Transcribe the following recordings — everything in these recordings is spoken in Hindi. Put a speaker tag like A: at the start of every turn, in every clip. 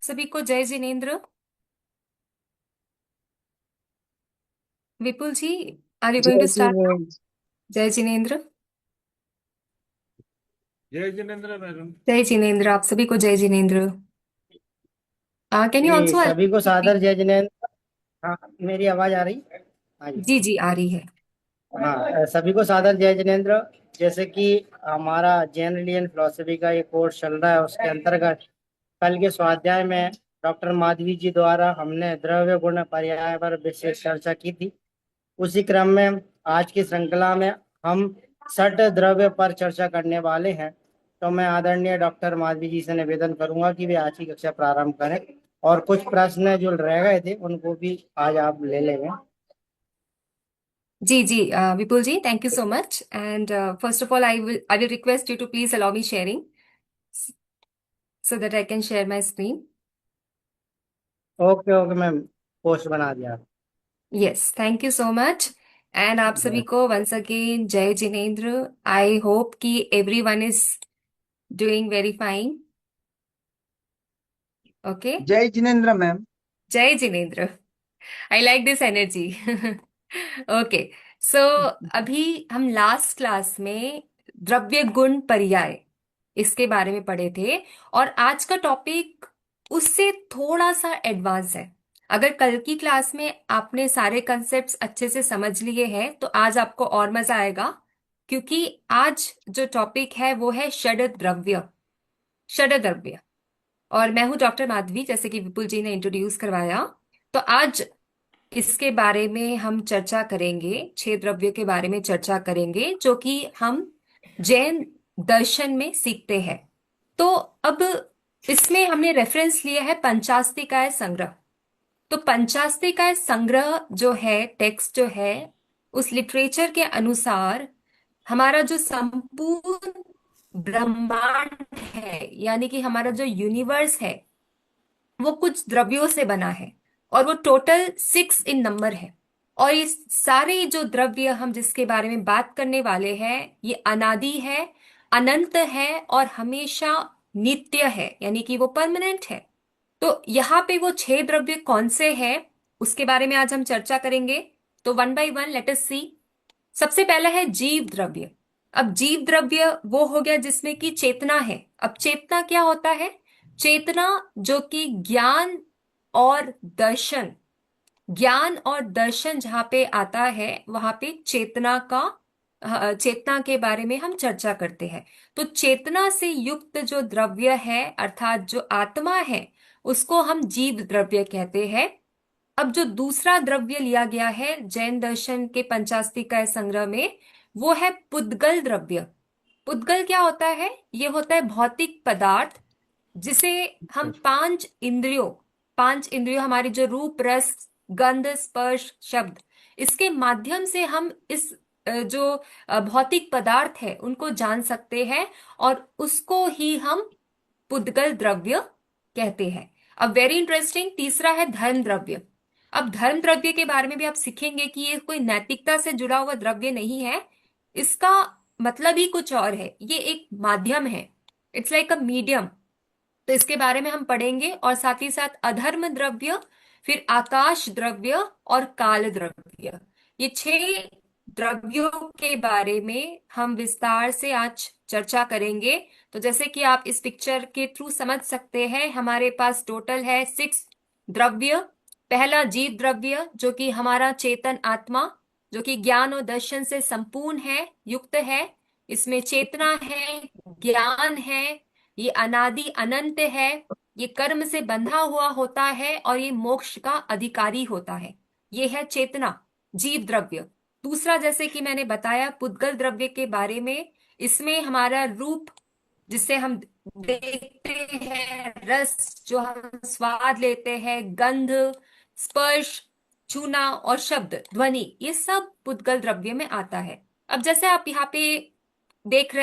A: सभी को जय Jinendra. Vipul ji, are you going
B: जय
A: to
B: Shri
A: start now?
B: Ram.
A: जय जिनेन्द्र।
C: जय जिनेन्द्र मैडम।
A: जय जिनेन्द्र, आप सभी को जय जिनेन्द्र। कैन यू
B: जी,
A: ऑल्सो
B: सभी को सादर जय जिनेन्द्र। हाँ, मेरी आवाज आ रही? हाँ जी।
A: जी जी, आ रही है।
B: हाँ, सभी को सादर जय जिनेन्द्र। जैसे कि हमारा जनरल इंडियन फिलोसफी का ये कोर्स चल रहा है, उसके अंतर्गत कल के स्वाध्याय में डॉक्टर माधवी जी द्वारा हमने द्रव्य गुण पर्याय पर विशेष चर्चा की थी। उसी क्रम में आज की श्रृंखला में हम छठ द्रव्य पर चर्चा करने वाले हैं। तो मैं आदरणीय डॉक्टर माधवी जी से निवेदन करूंगा कि वे आज की कक्षा प्रारंभ करें, और कुछ प्रश्न जो रह गए थे उनको भी आज आप ले लेंगे।
A: जी जी, Vipul ji, thank you so much. And first of all, I will request you to please allow me sharing so that I can share my screen.
B: Okay okay ma'am, post बना दिया।
A: Yes, thank you so much. And आप सभी को वंस अगेन जय जिनेन्द्र। आई होप कि everyone is doing very fine. Okay,
D: जय जिनेन्द्र मैम।
A: जय Jinendra. I like this energy. Okay, सो अभी हम लास्ट क्लास में द्रव्य गुण पर्याय इसके बारे में पढ़े थे, और आज का टॉपिक उससे थोड़ा सा एडवांस है। अगर कल की क्लास में आपने सारे कंसेप्ट्स अच्छे से समझ लिए हैं तो आज आपको और मजा आएगा, क्योंकि आज जो टॉपिक है वो है षड द्रव्य। षड द्रव्य। और मैं हूं डॉक्टर माधवी, जैसे कि विपुल जी ने इंट्रोड्यूस करवाया। तो आज इसके बारे में हम चर्चा करेंगे, छह द्रव्य के बारे में चर्चा करेंगे जो कि हम जैन दर्शन में सीखते हैं। तो अब इसमें हमने रेफरेंस लिया है पंचास्तिकाय संग्रह। तो पंचास्तिकाय संग्रह जो है, टेक्स्ट जो है, उस लिटरेचर के अनुसार हमारा जो संपूर्ण ब्रह्मांड है, यानी कि हमारा जो यूनिवर्स है, वो कुछ द्रव्यों से बना है, और वो टोटल 6 इन नंबर है। और ये सारे जो द्रव्य हम जिसके बारे में बात करने वाले हैं, ये अनादि है, अनंत है, और हमेशा नित्य है, यानी कि वो परमानेंट है। तो यहाँ पे वो 6 द्रव्य कौन से हैं उसके बारे में आज हम चर्चा करेंगे। तो one by one let us see. सबसे पहला है जीव द्रव्य। अब जीव द्रव्य वो हो गया जिसमें कि चेतना है। अब चेतना क्या होता है? चेतना जो कि ज्ञान और दर्शन, ज्ञान और दर्शन जहां पे आता है वहां पे चेतना का, चेतना के बारे में हम चर्चा करते हैं। तो चेतना से युक्त जो द्रव्य है, अर्थात जो आत्मा है, उसको हम जीव द्रव्य कहते हैं। अब जो दूसरा द्रव्य लिया गया है जैन दर्शन के पंचास्तिकाय संग्रह में, वो है पुद्गल द्रव्य। पुद्गल क्या होता है? ये होता है भौतिक पदार्थ जिसे हम पांच इंद्रियों हमारी जो रूप, रस, गंध, स्पर्श, शब्द, इसके माध्यम से हम इस जो भौतिक पदार्थ है उनको जान सकते हैं, और उसको ही हम पुद्गल द्रव्य कहते हैं। अब वेरी इंटरेस्टिंग, तीसरा है धर्म द्रव्य। अब धर्म द्रव्य के बारे में भी आप सीखेंगे कि ये कोई नैतिकता से जुड़ा हुआ द्रव्य नहीं है, इसका मतलब ही कुछ और है, ये एक माध्यम है, इट्स लाइक अ मीडियम। तो इसके बारे में हम पढ़ेंगे, और साथ ही साथ अधर्म द्रव्य, फिर आकाश द्रव्य और काल द्रव्य। ये 6 द्रव्यों के बारे में हम विस्तार से आज चर्चा करेंगे। तो जैसे कि आप इस पिक्चर के थ्रू समझ सकते हैं, हमारे पास टोटल है 6 द्रव्य। पहला जीव द्रव्य जो कि हमारा चेतन आत्मा, जो कि ज्ञान और दर्शन से संपूर्ण है, युक्त है। इसमें चेतना है, ज्ञान है, ये अनादि अनंत है, ये कर्म से बंधा हुआ होता है, और ये मोक्ष का अधिकारी होता है। ये है चेतना, जीव द्रव्य। दूसरा, जैसे कि मैंने बताया पुद्गल द्रव्य के बारे में, इसमें हमारा रूप जिससे हम देखते हैं, रस जो हम स्वाद लेते हैं, गंध, स्पर्श, छूना, और शब्द, ध्वनि, ये सब पुद्गल द्रव्य में आता है। अब जैसे आप यहाँ पे देख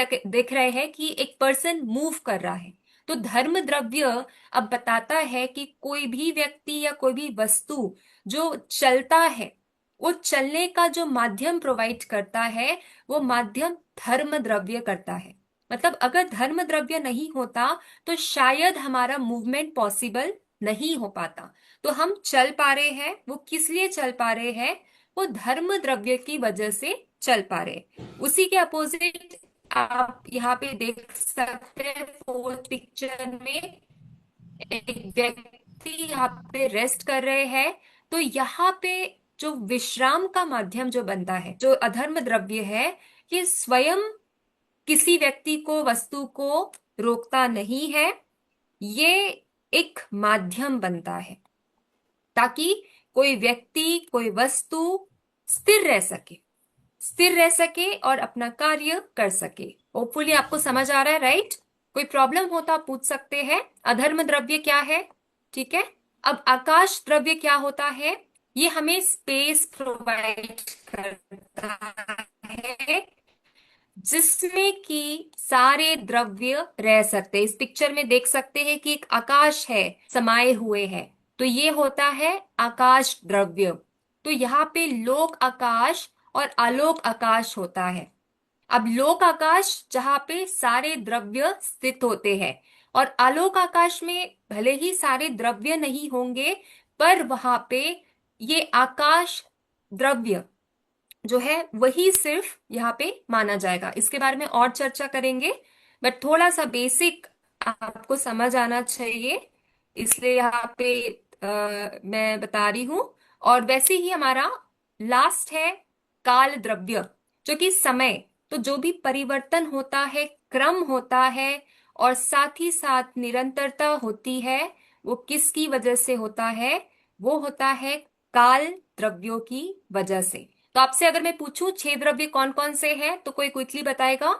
A: रहे हैं कि एक पर्सन मूव कर रहा है, तो धर्म द्रव्य अब बताता है कि कोई भी व्यक्ति या कोई भी वस्तु जो चलता है, वो चलने का जो माध्यम प्रोवाइड करता है, वो माध्यम धर्म द्रव्य करता है। मतलब अगर धर्म द्रव्य नहीं होता तो शायद हमारा मूवमेंट पॉसिबल नहीं हो पाता। तो हम चल पा रहे हैं, वो किस लिए चल पा रहे हैं? वो धर्म द्रव्य की वजह से चल पा रहे हैं। उसी के अपोजिट आप यहाँ पे देख सकते हैं, फोर्थ पिक्चर में एक व्यक्ति यहाँ पे रेस्ट कर रहे हैं। तो यहाँ पे जो विश्राम का माध्यम जो बनता है, जो अधर्म द्रव्य है, ये स्वयं किसी व्यक्ति को, वस्तु को रोकता नहीं है। ये एक माध्यम बनता है ताकि कोई व्यक्ति, कोई वस्तु स्थिर रह सके, स्थिर रह सके और अपना कार्य कर सके। होपफुली आपको समझ आ रहा है, राइट? कोई प्रॉब्लम हो तो आप पूछ सकते हैं। अधर्म द्रव्य क्या है? ठीक है। अब आकाश द्रव्य क्या होता है? ये हमें स्पेस प्रोवाइड करता है जिसमें कि सारे द्रव्य रह सकते हैं। इस पिक्चर में देख सकते हैं कि एक आकाश है, समाये हुए हैं, तो ये होता है आकाश द्रव्य। तो यहाँ पे लोक आकाश और आलोक आकाश होता है। अब लोक आकाश जहां पे सारे द्रव्य स्थित होते हैं, और आलोक आकाश में भले ही सारे द्रव्य नहीं होंगे, पर वहां पे ये आकाश द्रव्य जो है वही सिर्फ यहाँ पे माना जाएगा। इसके बारे में और चर्चा करेंगे, बट थोड़ा सा बेसिक आपको समझ आना चाहिए, इसलिए यहाँ पे मैं बता रही हूं। और वैसे ही हमारा लास्ट है काल द्रव्य, जो कि समय, तो जो भी परिवर्तन होता है, क्रम होता है और साथ ही साथ निरंतरता होती है, वो किसकी वजह से होता है? वो होता है काल द्रव्यों की वजह से। तो आपसे अगर मैं पूछूं 6 द्रव्य कौन कौन से हैं, तो कोई क्विकली बताएगा?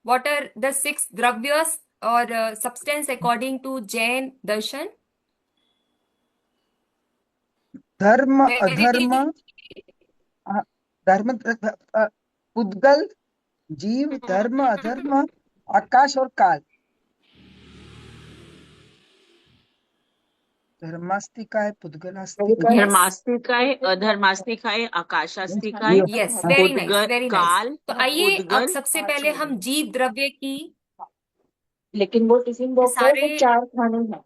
A: व्हाट आर द 6 द्रव्यस और सब्सटेंस अकॉर्डिंग टू जैन दर्शन?
D: धर्म अधर्म,
A: वेरी
D: धर्म पुद्गल, जीव, धर्म अधर्म, आकाश और काल। धर्मास्तिकाय, पुद्गलास्तिकाय,
E: धर्मास्तिकाय, अधर्मास्तिकाय, आकाशास्तिकाय,
A: यस, वेरी नाइस,
E: उद्गल,
A: वेरी नाइस।
E: काल,
A: तो आइए अब
E: उद्गल।
A: सबसे पहले हम जीव द्रव्य की
E: लेकिन वो टिफिन बॉक्स है, वो
A: सारे,
E: 4 खाने हैं,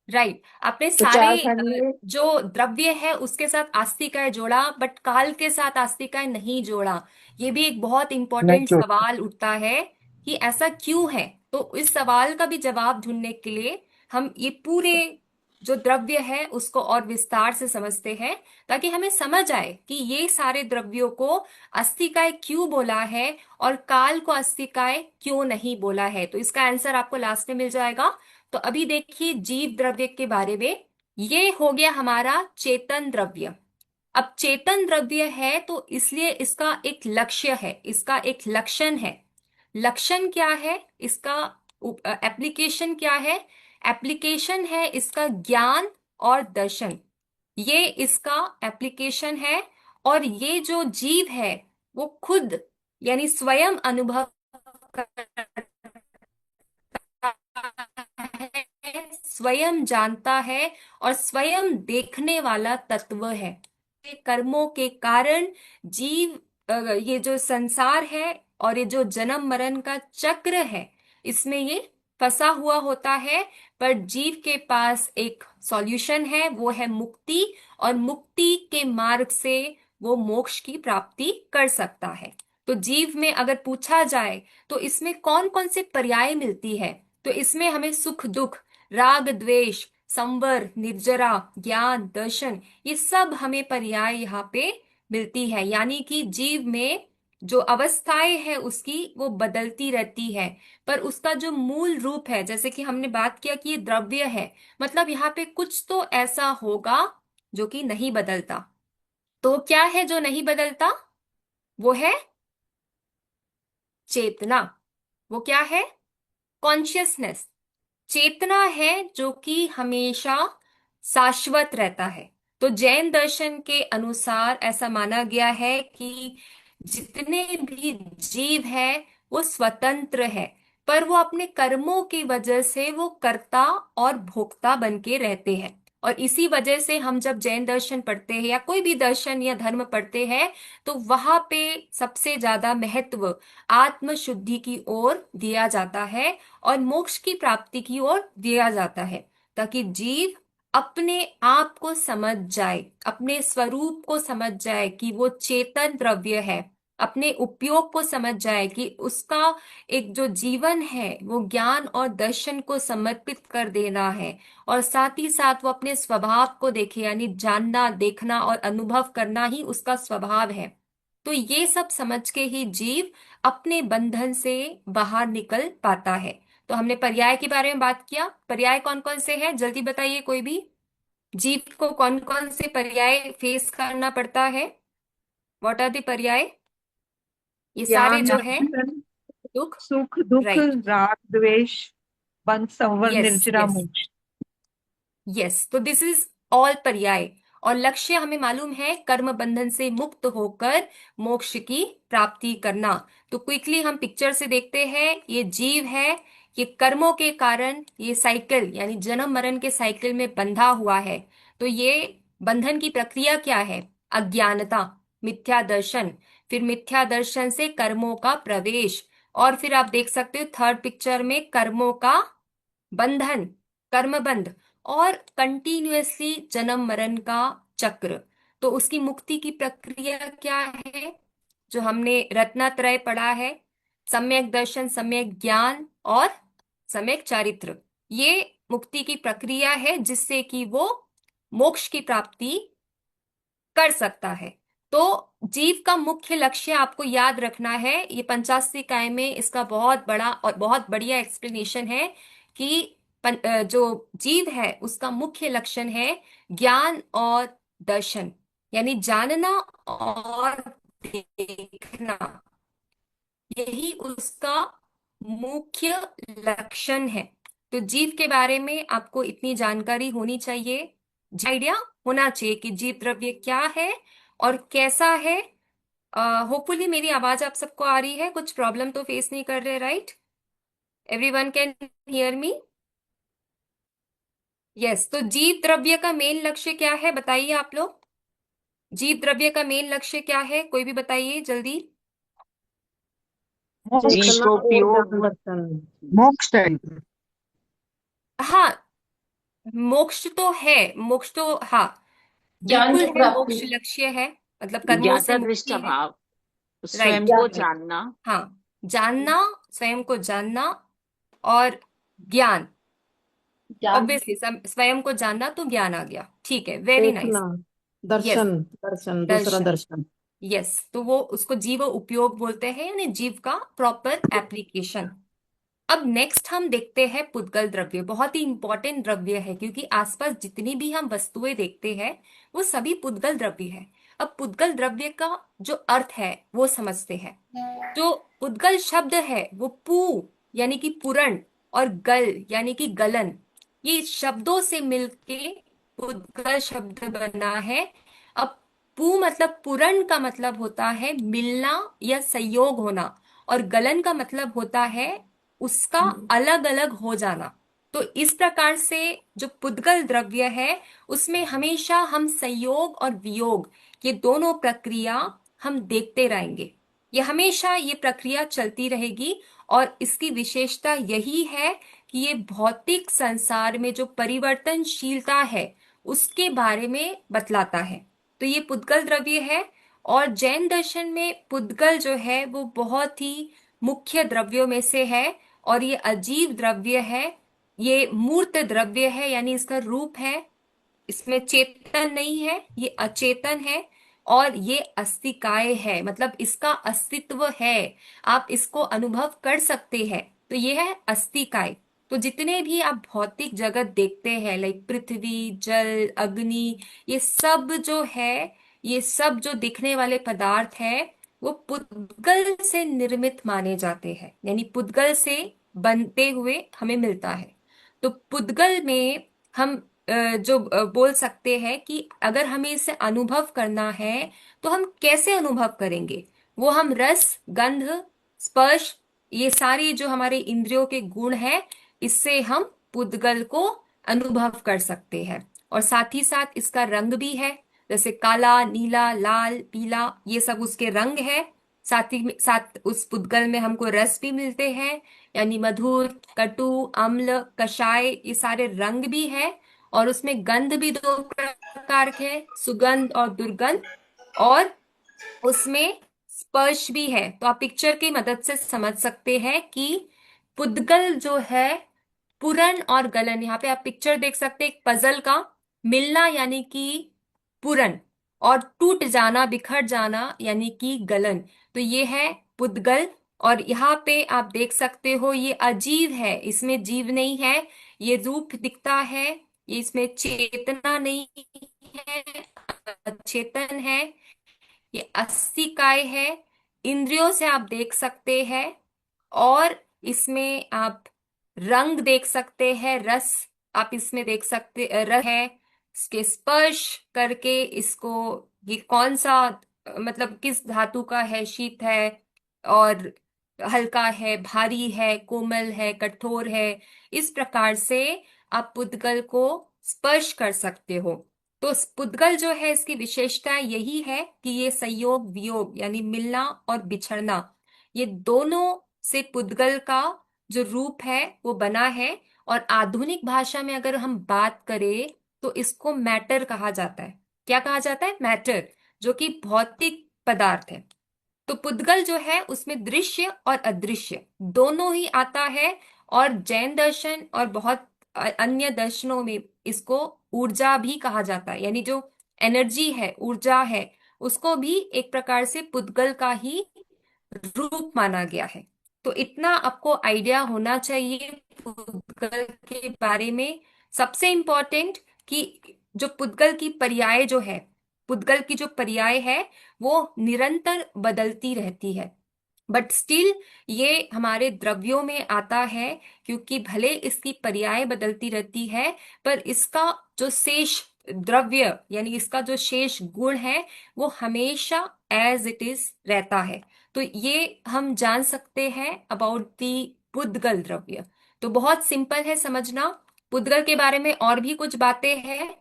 A: राइट, आपने
E: तो
A: सारे
E: 4 खाने में
A: जो द्रव्य है उसके साथ आस्तिकाय जोड़ा, बट काल के साथ आस्तिकाय नहीं जोड़ा। ये भी एक बहुत
D: नहीं
A: इंपॉर्टेंट
D: जोड़।
A: सवाल उठता है कि ऐसा क्यों है। तो इस सवाल का भी जवाब ढूंढने के लिए हम ये पूरे जो द्रव्य है उसको और विस्तार से समझते हैं, ताकि हमें समझ आए कि ये सारे द्रव्यों को अस्तिकाय क्यों बोला है और काल को अस्तिकाय क्यों नहीं बोला है। तो इसका आंसर आपको लास्ट में मिल जाएगा। तो अभी देखिए जीव द्रव्य के बारे में। ये हो गया हमारा चेतन द्रव्य। अब चेतन द्रव्य है तो इसलिए इसका एक लक्ष्य है, इसका एक लक्षण है। लक्षण क्या है इसका? एप्लीकेशन क्या है? एप्लीकेशन है इसका ज्ञान और दर्शन, ये इसका एप्लीकेशन है। और ये जो जीव है वो खुद यानी स्वयं अनुभव करता है, स्वयं जानता है और स्वयं देखने वाला तत्व है। कर्मों के कारण जीव ये जो संसार है और ये जो जन्म मरण का चक्र है, इसमें ये फंसा हुआ होता है। पर जीव के पास एक सॉल्यूशन है, वो है मुक्ति, और मुक्ति के मार्ग से वो मोक्ष की प्राप्ति कर सकता है। तो जीव में अगर पूछा जाए तो इसमें कौन कौन से पर्याय मिलती है, तो इसमें हमें सुख दुख, राग द्वेष, संवर, निर्जरा, ज्ञान, दर्शन, ये सब हमें पर्याय यहाँ पे मिलती है। यानी कि जीव में जो अवस्थाएं है उसकी वो बदलती रहती है, पर उसका जो मूल रूप है, जैसे कि हमने बात किया कि ये द्रव्य है, मतलब यहाँ पे कुछ तो ऐसा होगा जो कि नहीं बदलता। तो क्या है जो नहीं बदलता? वो है चेतना। वो क्या है? कॉन्शियसनेस। चेतना है जो कि हमेशा शाश्वत रहता है। तो जैन दर्शन के अनुसार ऐसा माना गया है कि जितने भी जीव है वो स्वतंत्र है, पर वो अपने कर्मों की वजह से वो कर्ता और भोक्ता बन के रहते हैं। और इसी वजह से हम जब जैन दर्शन पढ़ते हैं या कोई भी दर्शन या धर्म पढ़ते हैं, तो वहां पे सबसे ज्यादा महत्व आत्म शुद्धि की ओर दिया जाता है और मोक्ष की प्राप्ति की ओर दिया जाता है, ताकि जीव अपने आप को समझ जाए, अपने स्वरूप को समझ जाए कि वो चेतन द्रव्य है, अपने उपयोग को समझ जाए कि उसका एक जो जीवन है वो ज्ञान और दर्शन को समर्पित कर देना है, और साथ ही साथ वो अपने स्वभाव को देखे, यानी जानना, देखना और अनुभव करना ही उसका स्वभाव है। तो ये सब समझ के ही जीव अपने बंधन से बाहर निकल पाता है। तो हमने पर्याय के बारे में बात किया। पर्याय कौन कौन से हैं, जल्दी बताइए कोई भी। जीव को कौन कौन से पर्याय फेस करना पड़ता है? व्हाट आर द पर्याय? ये सारे
F: ज्ञान
A: जो है
F: दर्शन,
A: दुख।
F: सुख दुख,
A: राइट।
F: राग द्वेष, बंध संवर,
A: यस
F: निर्जरा
A: यस
F: मोक्ष।
A: यस, तो दिस इज ऑल पर्याय। और लक्ष्य हमें मालूम है, कर्म बंधन से मुक्त होकर मोक्ष की प्राप्ति करना। तो क्विकली हम पिक्चर से देखते हैं, ये जीव है, ये कर्मों के कारण ये साइकिल यानी जन्म मरण के साइकिल में बंधा हुआ है। तो ये बंधन की प्रक्रिया क्या है? अज्ञानता, मिथ्या दर्शन, फिर मिथ्या दर्शन से कर्मों का प्रवेश, और फिर आप देख सकते हो थर्ड पिक्चर में कर्मों का बंधन, कर्मबंध, और कंटिन्यूअसली जन्म मरण का चक्र। तो उसकी मुक्ति की प्रक्रिया क्या है, जो हमने रत्नत्रय पढ़ा है, सम्यक दर्शन, सम्यक ज्ञान और सम्यक चारित्र। ये मुक्ति की प्रक्रिया है जिससे कि वो मोक्ष की प्राप्ति कर सकता है। तो जीव का मुख्य लक्ष्य आपको याद रखना है, ये पंचाशरी काय में इसका बहुत बड़ा और बहुत बढ़िया एक्सप्लेनेशन है कि जो जीव है उसका मुख्य लक्षण है ज्ञान और दर्शन, यानी जानना और देखना, यही उसका मुख्य लक्षण है। तो जीव के बारे में आपको इतनी जानकारी होनी चाहिए, आइडिया होना चाहिए कि जीव द्रव्य क्या है और कैसा है। होपफुली मेरी आवाज आप सबको आ रही है, कुछ प्रॉब्लम तो फेस नहीं कर रहे, right? Everyone can hear me? Yes. तो जीव द्रव्य का मेन लक्ष्य क्या है, बताइए आप लोग। जीव द्रव्य का मेन लक्ष्य क्या है, कोई भी बताइए जल्दी।
D: मोक्ष
E: जीव को उपयोग,
D: मोक्ष है।
A: हाँ, मोक्ष तो है, मोक्ष तो हाँ
E: ज्ञान
A: बिल्कुल
E: की
A: है,
E: प्राप्ति,
A: मोक्ष लक्ष्य है, मतलब कर्मों से
E: ज्ञाता दृष्टा
A: मुक्ति है।
E: भाव, स्वयं
A: राइट
E: को
A: राइट।
E: जानना।
A: हाँ, जानना, स्वयं को जानना, और ज्ञान,
E: ज्ञान
A: ऑब्वियसली स्वयं को जानना तो ज्ञान आ गया, ठीक है, वेरी
G: देखना,
A: नाइस। यस,
G: दर्शन, दर्शन, दूसरा
A: दर्शन।
G: दर्शन।
A: यस, तो वो उसको जीव उपयोग बोलते हैं, यानी जीव का प्रॉपर एप्लीकेशन। अब नेक्स्ट हम देखते हैं पुद्गल द्रव्य। बहुत ही इंपॉर्टेंट द्रव्य है, क्योंकि आसपास जितनी भी हम वस्तुएं देखते हैं वो सभी पुद्गल द्रव्य है। अब पुद्गल द्रव्य का जो अर्थ है वो समझते हैं। जो पुद्गल शब्द है वो पू यानी कि पूरण और गल यानी कि गलन, ये शब्दों से मिलके पुद्गल शब्द बना है। अब पू मतलब पूरण का मतलब होता है मिलना या संयोग होना, और गलन का मतलब होता है उसका अलग अलग हो जाना। तो इस प्रकार से जो पुद्गल द्रव्य है उसमें हमेशा हम संयोग और वियोग, ये दोनों प्रक्रिया हम देखते रहेंगे। ये हमेशा ये प्रक्रिया चलती रहेगी, और इसकी विशेषता यही है कि ये भौतिक संसार में जो परिवर्तनशीलता है उसके बारे में बतलाता है। तो ये पुद्गल द्रव्य है। और जैन दर्शन में पुद्गल जो है वो बहुत ही मुख्य द्रव्यों में से है, और ये अजीब द्रव्य है, ये मूर्त द्रव्य है, यानी इसका रूप है, इसमें चेतन नहीं है, ये अचेतन है, और ये अस्तिकाय है, मतलब इसका अस्तित्व है, आप इसको अनुभव कर सकते हैं। तो ये है अस्तिकाय। तो जितने भी आप भौतिक जगत देखते हैं, लाइक पृथ्वी, जल, अग्नि, ये सब जो है, ये सब जो दिखने वाले पदार्थ है वो पुद्गल से निर्मित माने जाते हैं, यानी पुद्गल से बनते हुए हमें मिलता है। तो पुद्गल में हम जो बोल सकते हैं कि अगर हमें इसे अनुभव करना है तो हम कैसे अनुभव करेंगे, वो हम रस, गंध, स्पर्श, ये सारी जो हमारे इंद्रियों के गुण हैं, इससे हम पुद्गल को अनुभव कर सकते हैं। और साथ ही साथ इसका रंग भी है, जैसे काला, नीला, लाल, पीला, ये सब उसके रंग है। साथ ही साथ उस पुद्गल में हमको रस भी मिलते हैं, यानी मधुर, कटु, अम्ल, कषाय, ये सारे रंग भी है। और उसमें गंध भी दो प्रकार के हैं, सुगंध और दुर्गंध। और उसमें स्पर्श भी है। तो आप पिक्चर की मदद से समझ सकते हैं कि पुद्गल जो है, पुरन और गलन, यहाँ पे आप पिक्चर देख सकते हैं एक पजल का, मिलना यानी कि पुरन, और टूट जाना, बिखर जाना यानी कि गलन। तो ये है पुद्गल। और यहाँ पे आप देख सकते हो ये अजीव है, इसमें जीव नहीं है, ये रूप दिखता है, ये इसमें चेतना नहीं है, अचेतन है, ये अस्थिकाय है। इंद्रियों से आप देख सकते हैं। और इसमें आप रंग देख सकते हैं, रस आप इसमें देख सकते, रस है, इसके स्पर्श करके इसको, ये कौन सा, मतलब किस धातु का है, शीत है और हल्का है, भारी है, कोमल है, कठोर है, इस प्रकार से आप पुद्गल को स्पर्श कर सकते हो। तो पुद्गल जो है, इसकी विशेषता यही है कि ये संयोग वियोग यानी मिलना और बिछड़ना, ये दोनों से पुद्गल का जो रूप है वो बना है। और आधुनिक भाषा में अगर हम बात करें तो इसको मैटर कहा जाता है। क्या कहा जाता है? मैटर, जो कि भौतिक पदार्थ है। तो पुद्गल जो है उसमें दृश्य और अदृश्य दोनों ही आता है। और जैन दर्शन और बहुत अन्य दर्शनों में इसको ऊर्जा भी कहा जाता है, यानी जो एनर्जी है, ऊर्जा है, उसको भी एक प्रकार से पुद्गल का ही रूप माना गया है। तो इतना आपको आइडिया होना चाहिए पुद्गल के बारे में। सबसे इंपॉर्टेंट कि जो पुद्गल की पर्याय जो है, पुद्गल की जो पर्याय है वो निरंतर बदलती रहती है। बट स्टिल ये हमारे द्रव्यों में आता है, क्योंकि भले इसकी पर्याय बदलती रहती है, पर इसका जो शेष द्रव्य यानी इसका जो शेष गुण है वो हमेशा एज इट इज रहता है। तो ये हम जान सकते हैं अबाउट दी पुद्गल द्रव्य। तो बहुत सिंपल है समझना। पुद्गल के बारे में और भी कुछ बातें हैं।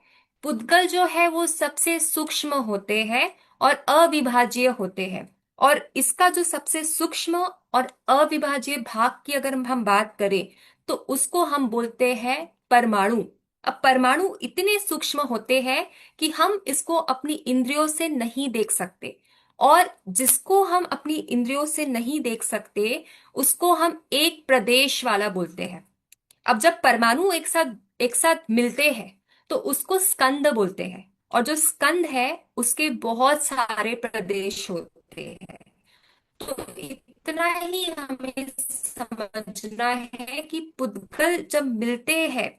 A: पुद्गल जो है वो सबसे सूक्ष्म होते हैं और अविभाज्य होते हैं। और इसका जो सबसे सूक्ष्म और अविभाज्य भाग की अगर हम बात करें तो उसको हम बोलते हैं परमाणु। अब परमाणु इतने सूक्ष्म होते हैं कि हम इसको अपनी इंद्रियों से नहीं देख सकते। और जिसको हम अपनी इंद्रियों से नहीं देख सकते उसको हम एक प्रदेश वाला बोलते हैं। अब जब परमाणु एक साथ मिलते हैं तो उसको स्कंद बोलते हैं। और जो स्कंद है उसके बहुत सारे प्रदेश होते हैं। तो इतना ही हमें समझना है कि पुद्गल जब मिलते हैं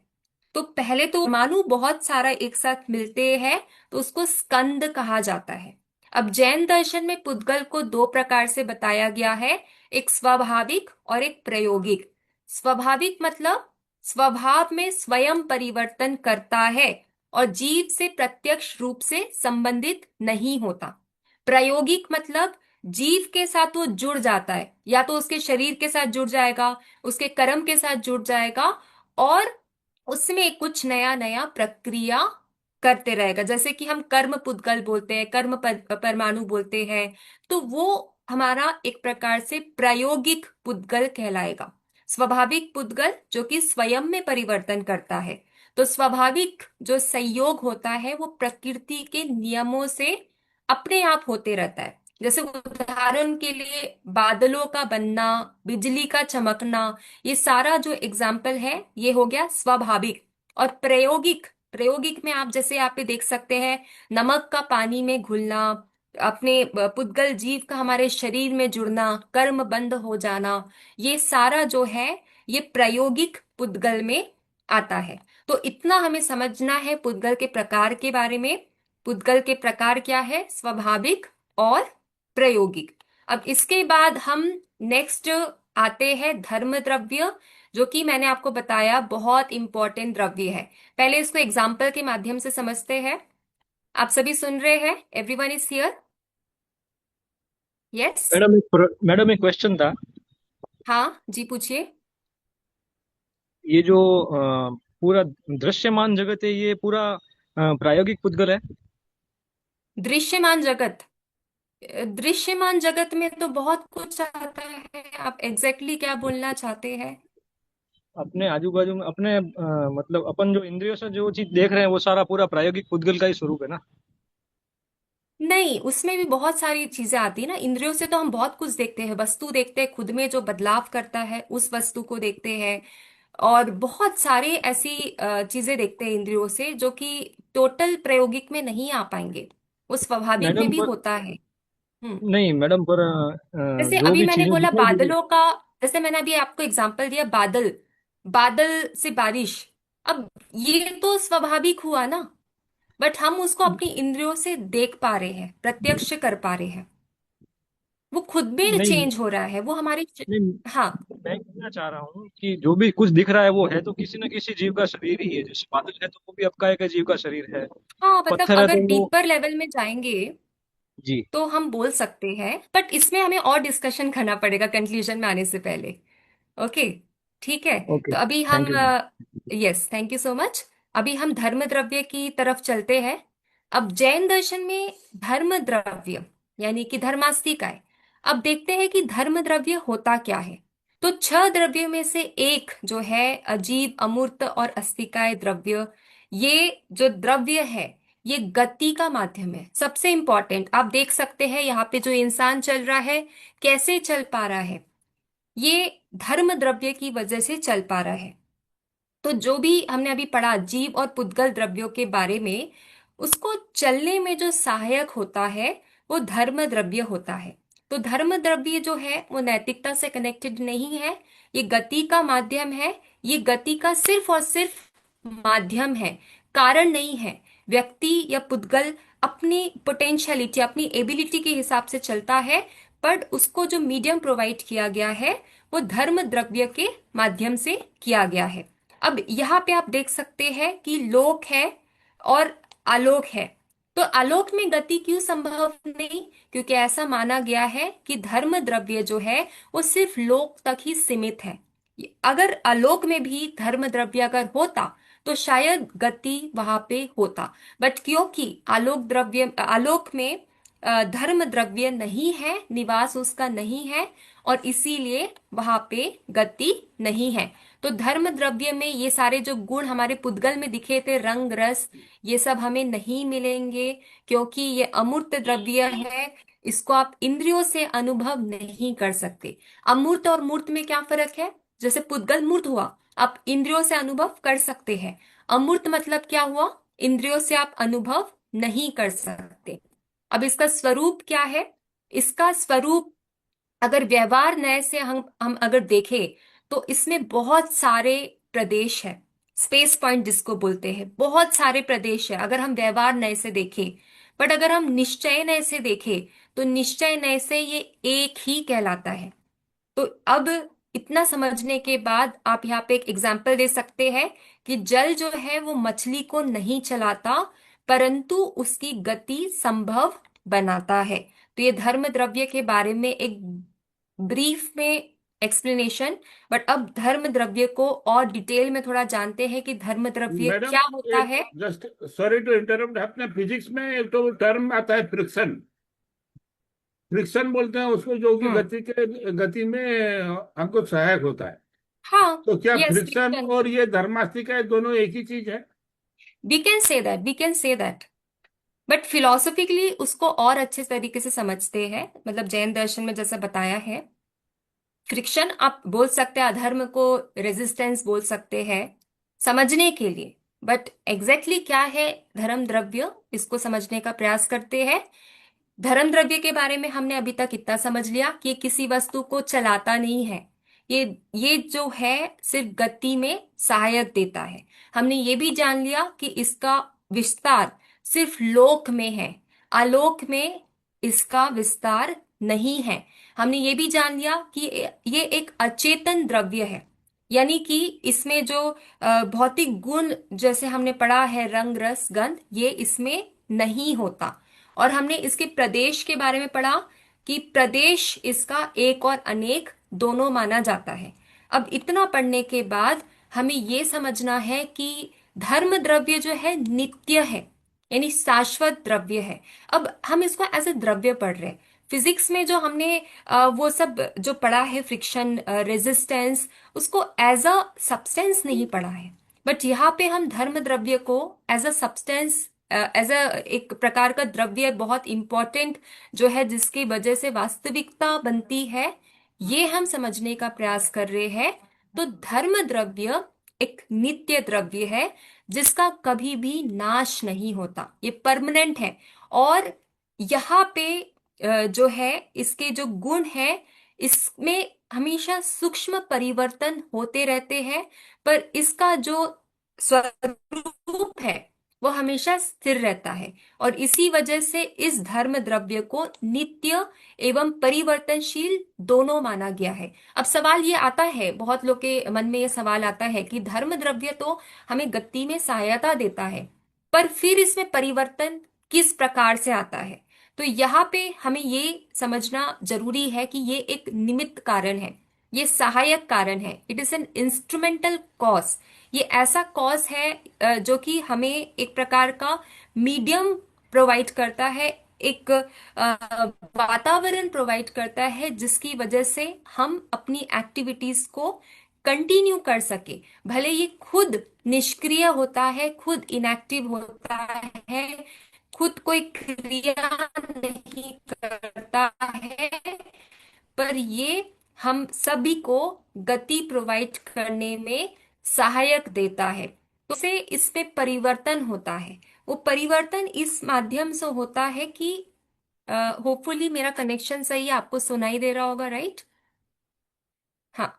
A: तो पहले तो परमाणु बहुत सारा एक साथ मिलते हैं, तो उसको स्कंद कहा जाता है। अब जैन दर्शन में पुद्गल को दो प्रकार से बताया गया है, एक स्वाभाविक और एक प्रायोगिक। स्वाभाविक मतलब स्वभाव में स्वयं परिवर्तन करता है और जीव से प्रत्यक्ष रूप से संबंधित नहीं होता। प्रायोगिक मतलब जीव के साथ वो जुड़ जाता है, या तो उसके शरीर के साथ जुड़ जाएगा, उसके कर्म के साथ जुड़ जाएगा, और उसमें कुछ नया नया प्रक्रिया करते रहेगा। जैसे कि हम कर्म पुद्गल बोलते हैं, कर्म परमाणु बोलते हैं, तो वो हमारा एक प्रकार से प्रायोगिक पुद्गल कहलाएगा। स्वाभाविक पुद्गल जो कि स्वयं में परिवर्तन करता है। तो स्वाभाविक जो संयोग होता है वो प्रकृति के नियमों से अपने आप होते रहता है। जैसे उदाहरण के लिए बादलों का बनना, बिजली का चमकना, ये सारा जो एग्जाम्पल है ये हो गया स्वाभाविक। और प्रायोगिक, प्रायोगिक में आप जैसे यहाँ पे देख सकते हैं नमक का पानी में घुलना, अपने पुद्गल जीव का हमारे शरीर में जुड़ना, कर्म बंद हो जाना, ये सारा जो है ये प्रायोगिक पुद्गल में आता है। तो इतना हमें समझना है पुद्गल के प्रकार के बारे में। पुद्गल के प्रकार क्या है? स्वाभाविक और प्रायोगिक। अब इसके बाद हम नेक्स्ट आते हैं धर्म द्रव्य, जो कि मैंने आपको बताया बहुत इंपॉर्टेंट द्रव्य है। पहले इसको एग्जाम्पल के माध्यम से समझते हैं। आप सभी सुन रहे हैं? Everyone is here? Yes.
C: Madam एक क्वेश्चन था।
A: हाँ जी, पूछिए।
G: ये जो पूरा दृश्यमान जगत है, ये पूरा प्रायोगिक पुद्गल है।
A: दृश्यमान जगत, दृश्यमान जगत में तो बहुत कुछ आता है। आप एग्जैक्टली क्या बोलना चाहते हैं?
G: अपने आजू बाजू में अपने मतलब अपन जो इंद्रियों से जो चीज देख रहे हैं वो सारा पूरा प्रायोगिक पुद्गल का ही स्वरूप है ना।
A: नहीं, उसमें भी बहुत सारी चीजें आती है ना। इंद्रियों से तो हम बहुत कुछ देखते हैं, वस्तु देखते हैं, खुद में जो बदलाव करता है उस वस्तु को देखते हैं। और बहुत सारे ऐसी चीजें देखते हैं इंद्रियों से जो कि टोटल प्रायोगिक में नहीं आ पाएंगे, वो स्वाभाविक में
G: मैडम
A: भी
G: पर
A: होता है। हम्म।
G: नहीं मैडम, पर
A: जैसे
G: जो
A: अभी
G: भी
A: मैंने
G: चीजें
A: बोला
G: दिखाई दे रही।
A: बादलों का, जैसे मैंने अभी आपको एग्जांपल दिया बादल, बादल से बारिश। अब ये तो स्वाभाविक हुआ ना, बट हम उसको अपनी इंद्रियों से देख पा रहे हैं, प्रत्यक्ष कर पा रहे हैं। वो खुद में
G: नहीं
A: चेंज हो रहा है, वो हमारे
G: नहीं,
A: हाँ।
G: मैं कहना चाह रहा हूँ कि जो भी कुछ दिख रहा है वो है तो किसी न किसी जीव का शरीर ही है। जैसे बादल है तो वो भी आपका एक जीव का शरीर है।
A: हाँ मतलब
G: पत्थर है
A: अगर
G: तो वो।
A: डीपर लेवल में जाएंगे
G: जी।
A: तो हम बोल सकते हैं, बट इसमें हमें और डिस्कशन करना पड़ेगा कंक्लूजन में आने से पहले। ओके, ठीक है।
G: ओके।
A: तो अभी
G: थैंक
A: हम,
G: you ma'am.
A: Yes, thank you so much. अभी हम धर्म द्रव्य की तरफ चलते हैं। अब जैन दर्शन में धर्म द्रव्य यानी कि धर्मास्तिकाय। अब देखते हैं कि धर्म द्रव्य होता क्या है। तो छह द्रव्यों में से एक जो है अजीव, अमूर्त और अस्तिकाय द्रव्य, ये जो द्रव्य है ये गति का माध्यम है। सबसे इंपॉर्टेंट आप देख सकते हैं यहाँ पे जो इंसान चल रहा है, कैसे चल पा रहा है, ये धर्म द्रव्य की वजह से चल पा रहा है। तो जो भी हमने अभी पढ़ा जीव और पुद्गल द्रव्यों के बारे में, उसको चलने में जो सहायक होता है वो धर्म द्रव्य होता है। तो धर्म द्रव्य जो है वो नैतिकता से कनेक्टेड नहीं है, ये गति का माध्यम है। ये गति का सिर्फ और सिर्फ माध्यम है, कारण नहीं है। व्यक्ति या पुद्गल अपनी पोटेंशियलिटी, अपनी एबिलिटी के हिसाब से चलता है, पर उसको जो मीडियम प्रोवाइड किया गया है वो धर्म द्रव्य के माध्यम से किया गया है। अब यहाँ पे आप देख सकते हैं कि लोक है और आलोक है। तो आलोक में गति क्यों संभव नहीं? क्योंकि ऐसा माना गया है कि धर्म द्रव्य जो है वो सिर्फ लोक तक ही सीमित है। अगर आलोक में भी धर्म द्रव्य अगर होता तो शायद गति वहां पे होता, बट क्योंकि आलोक में धर्म द्रव्य नहीं है, निवास उसका नहीं है, और इसीलिए वहां पे गति नहीं है। तो धर्म द्रव्य में ये सारे जो गुण हमारे पुद्गल में दिखे थे, रंग रस, ये सब हमें नहीं मिलेंगे, क्योंकि ये अमूर्त द्रव्य है। इसको आप इंद्रियों से अनुभव नहीं कर सकते। अमूर्त और मूर्त में क्या फर्क है? जैसे पुद्गल मूर्त हुआ, आप इंद्रियों से अनुभव कर सकते हैं। अमूर्त मतलब क्या हुआ? इंद्रियों से आप अनुभव नहीं कर सकते। अब इसका स्वरूप क्या है? इसका स्वरूप अगर व्यवहार नय से हम अगर देखें तो इसमें बहुत सारे प्रदेश है, स्पेस पॉइंट जिसको बोलते हैं, बहुत सारे प्रदेश है अगर हम व्यवहार नय से देखें। बट अगर हम निश्चय नय से देखें तो निश्चय नय से ये एक ही कहलाता है। तो अब इतना समझने के बाद आप यहाँ पे एक एग्जाम्पल दे सकते हैं कि जल जो है वो मछली को नहीं चलाता, परंतु उसकी गति संभव बनाता है। तो ये धर्म द्रव्य के बारे में एक ब्रीफ में एक्सप्लेनेशन। बट अब धर्म द्रव्य को और डिटेल में थोड़ा जानते हैं कि धर्म द्रव्य
C: मैडम,
A: क्या होता
C: एक
A: है।
C: जस्ट सॉरी टू इंटरप्ट, अपने फिजिक्स में एक तो टर्म आता है फ्रिक्शन। फ्रिक्शन बोलते हैं उसको, जो कि
A: हम्म।
C: गति में हमको सहायक होता है।
A: हाँ,
C: तो क्या
A: यस,
C: फ्रिक्शन और ये धर्मास्तिका दोनों एक ही चीज है?
A: We can say that, we can say that. But philosophically उसको और अच्छे तरीके से समझते हैं, मतलब जैन दर्शन में जैसा बताया है। फ्रिक्शन आप बोल सकते हैं, अधर्म को रेजिस्टेंस बोल सकते हैं समझने के लिए। बट एग्जैक्टली क्या है धर्म द्रव्य, इसको समझने का प्रयास करते हैं। धर्म द्रव्य के बारे में हमने अभी तक इतना समझ लिया कि ये किसी वस्तु को चलाता नहीं है, ये ये जो है सिर्फ गति में सहायक देता है। हमने ये भी जान लिया कि इसका विस्तार सिर्फ लोक में है, आलोक में इसका विस्तार नहीं है। हमने ये भी जान लिया कि ये एक अचेतन द्रव्य है, यानी कि इसमें जो भौतिक गुण जैसे हमने पढ़ा है, रंग रस गंध, ये इसमें नहीं होता। और हमने इसके प्रदेश के बारे में पढ़ा कि प्रदेश इसका एक और अनेक दोनों माना जाता है। अब इतना पढ़ने के बाद हमें ये समझना है कि धर्म द्रव्य जो है नित्य है, यानी शाश्वत द्रव्य है। अब हम इसको एज ए द्रव्य पढ़ रहे हैं। फिजिक्स में जो हमने वो सब जो पढ़ा है, फ्रिक्शन, रेजिस्टेंस, उसको एज अ सब्सटेंस नहीं पढ़ा है। बट यहाँ पे हम धर्म द्रव्य को as a substance, as a एक प्रकार का द्रव्य, बहुत इंपॉर्टेंट जो है, जिसकी वजह से वास्तविकता बनती है, ये हम समझने का प्रयास कर रहे हैं। तो धर्म द्रव्य एक नित्य द्रव्य है जिसका कभी भी नाश नहीं होता, ये परमानेंट है। और यहाँ पे जो है इसके जो गुण है, इसमें हमेशा सूक्ष्म परिवर्तन होते रहते हैं, पर इसका जो स्वरूप है वो हमेशा स्थिर रहता है। और इसी वजह से इस धर्म द्रव्य को नित्य एवं परिवर्तनशील दोनों माना गया है। अब सवाल ये आता है, बहुत लोग के मन में ये सवाल आता है कि धर्म द्रव्य तो हमें गति में सहायता देता है, पर फिर इसमें परिवर्तन किस प्रकार से आता है? तो यहाँ पे हमें ये समझना जरूरी है कि ये एक निमित्त कारण है, ये सहायक कारण है। It is an instrumental cause. ये ऐसा कॉज है जो कि हमें एक प्रकार का मीडियम प्रोवाइड करता है, एक वातावरण प्रोवाइड करता है, जिसकी वजह से हम अपनी एक्टिविटीज को कंटिन्यू कर सके। भले ये खुद निष्क्रिय होता है, खुद इनएक्टिव होता है, खुद कोई क्रिया नहीं करता है, पर ये हम सभी को गति प्रोवाइड करने में सहायक देता है। तो से इसमें परिवर्तन होता है। वो परिवर्तन इस माध्यम से होता है कि होपफुली मेरा कनेक्शन सही है, आपको सुनाई दे रहा होगा, राइट? हाँ।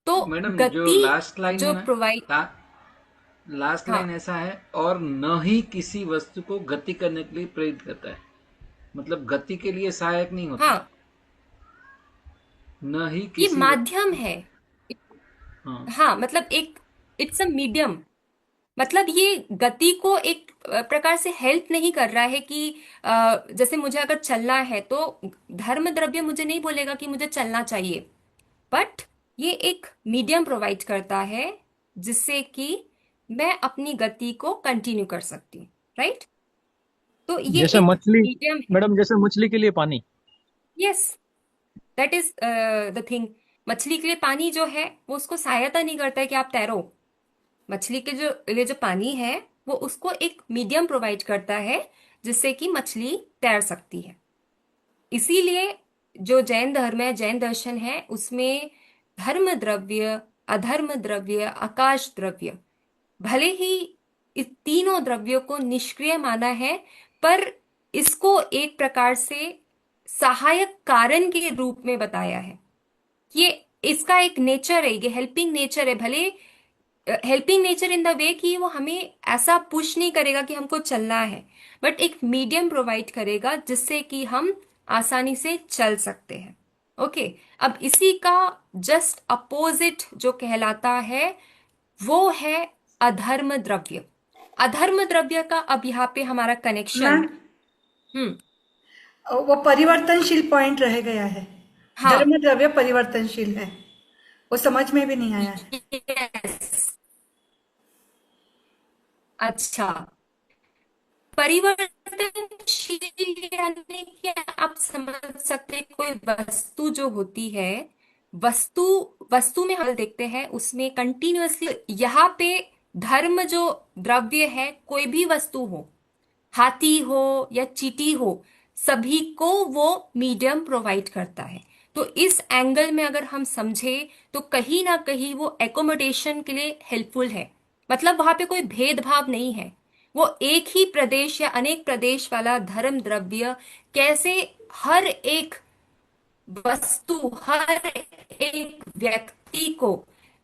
A: तो
H: मैडम जो
A: गति
H: लास्ट लाइन है
A: जो
H: ना,
A: प्रोवाइड,
H: लास्ट
A: हाँ
H: लाइन ऐसा है, और न ही किसी वस्तु को गति करने के लिए प्रेरित करता है, मतलब गति के लिए सहायक नहीं होता,
A: हाँ,
H: न ही
A: ये
H: किसी
A: माध्यम है।
H: हाँ
A: हाँ, मतलब एक, इट्स अ मीडियम। मतलब ये गति को एक प्रकार से हेल्प नहीं कर रहा है कि जैसे मुझे अगर चलना है तो धर्म द्रव्य मुझे नहीं बोलेगा कि मुझे चलना चाहिए, बट ये एक मीडियम प्रोवाइड करता है जिससे कि मैं अपनी गति को कंटिन्यू कर सकती हूँ, राइट? तो ये
G: जैसे
A: एक
G: मछली,
A: मीडियम है।
G: मैडम जैसे मछली के लिए पानी।
A: Yes, that is the thing. मछली के लिए पानी जो है वो उसको सहायता नहीं करता है कि आप तैरो। मछली के जो ये जो पानी है वो उसको एक मीडियम प्रोवाइड करता है जिससे कि मछली तैर सकती है। इसीलिए जो जैन धर्म है, जैन दर्शन है, उसमें धर्म द्रव्य, अधर्म द्रव्य, आकाश द्रव्य, भले ही इस तीनों द्रव्यों को निष्क्रिय माना है, पर इसको एक प्रकार से सहायक कारण के रूप में बताया है। ये इसका एक नेचर है, ये हेल्पिंग नेचर है। भले helping nature in the way कि वो हमें ऐसा पुश नहीं करेगा कि हमको चलना है, बट एक मीडियम प्रोवाइड करेगा जिससे कि हम आसानी से चल सकते हैं। ओके, अब इसी का जस्ट अपोजिट जो कहलाता है वो है अधर्म द्रव्य। अधर्म द्रव्य का अब यहाँ पे हमारा कनेक्शन,
I: मैम,
A: हम्म,
I: वो परिवर्तनशील पॉइंट रह गया है।
A: हाँ,
I: धर्म द्रव्य परिवर्तनशील है, वो समझ में भी नहीं आया है।
A: यस, अच्छा, परिवर्तनशील यानी कि आप समझ सकते हैं कोई वस्तु जो होती है, वस्तु वस्तु में हम देखते हैं उसमें कंटिन्यूअसली, यहाँ पे धर्म जो द्रव्य है, कोई भी वस्तु हो, हाथी हो या चींटी हो, सभी को वो मीडियम प्रोवाइड करता है। तो इस एंगल में अगर हम समझे तो कहीं ना कहीं वो एकोमोडेशन के लिए हेल्पफुल है। मतलब वहां पे कोई भेदभाव नहीं है। वो एक ही प्रदेश या अनेक प्रदेश वाला धर्म द्रव्य कैसे हर एक वस्तु, हर एक व्यक्ति को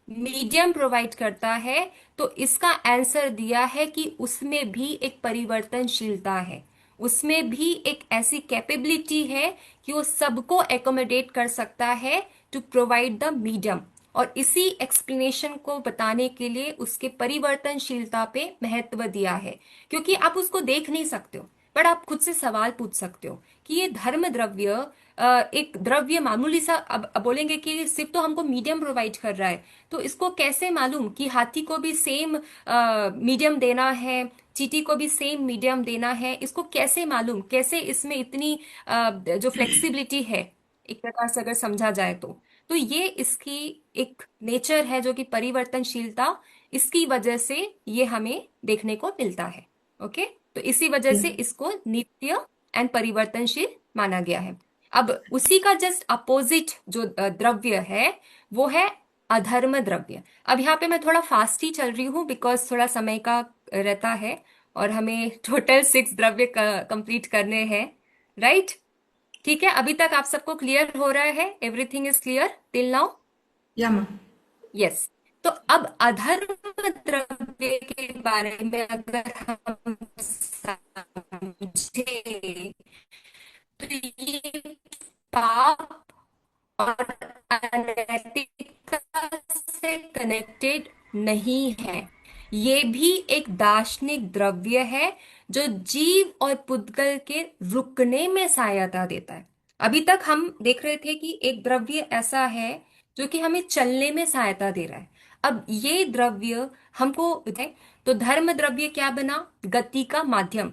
A: मीडियम प्रोवाइड करता है, तो इसका आंसर दिया है कि उसमें भी एक परिवर्तनशीलता है, उसमें भी एक ऐसी कैपेबिलिटी है कि वो सबको एकोमोडेट कर सकता है टू प्रोवाइड द मीडियम। और इसी एक्सप्लेनेशन को बताने के लिए उसके परिवर्तनशीलता पे महत्व दिया है, क्योंकि आप उसको देख नहीं सकते हो, बट आप खुद से सवाल पूछ सकते हो कि ये धर्म द्रव्य एक द्रव्य मामूली सा, अब बोलेंगे कि सिर्फ तो हमको मीडियम प्रोवाइड कर रहा है, तो इसको कैसे मालूम कि हाथी को भी सेम मीडियम देना है, चींटी को भी सेम मीडियम देना है, इसको कैसे मालूम, कैसे इसमें इतनी जो फ्लेक्सिबिलिटी है एक प्रकार से अगर समझा जाए तो ये इसकी एक नेचर है जो कि परिवर्तनशीलता, इसकी वजह से ये हमें देखने को मिलता है। ओके, तो इसी वजह से इसको नित्य एंड परिवर्तनशील माना गया है। अब उसी का जस्ट अपोजिट जो द्रव्य है वो है अधर्म द्रव्य। अब यहाँ पे मैं थोड़ा फास्ट ही चल रही हूँ बिकॉज थोड़ा समय का रहता है और हमें टोटल 6 द्रव्य कंप्लीट करने हैं, राइट? ठीक है, अभी तक आप सबको क्लियर हो रहा है? Everything is clear till now?
I: या मैम।
A: यस। तो अब अधर्म द्रव्य के बारे में अगर हम समझे तो ये पाप और अनैतिकता से कनेक्टेड नहीं है। ये भी एक दार्शनिक द्रव्य है जो जीव और पुद्गल के रुकने में सहायता देता है। अभी तक हम देख रहे थे कि एक द्रव्य ऐसा है जो कि हमें चलने में सहायता दे रहा है। अब ये द्रव्य हमको तो धर्म द्रव्य क्या बना? गति का माध्यम।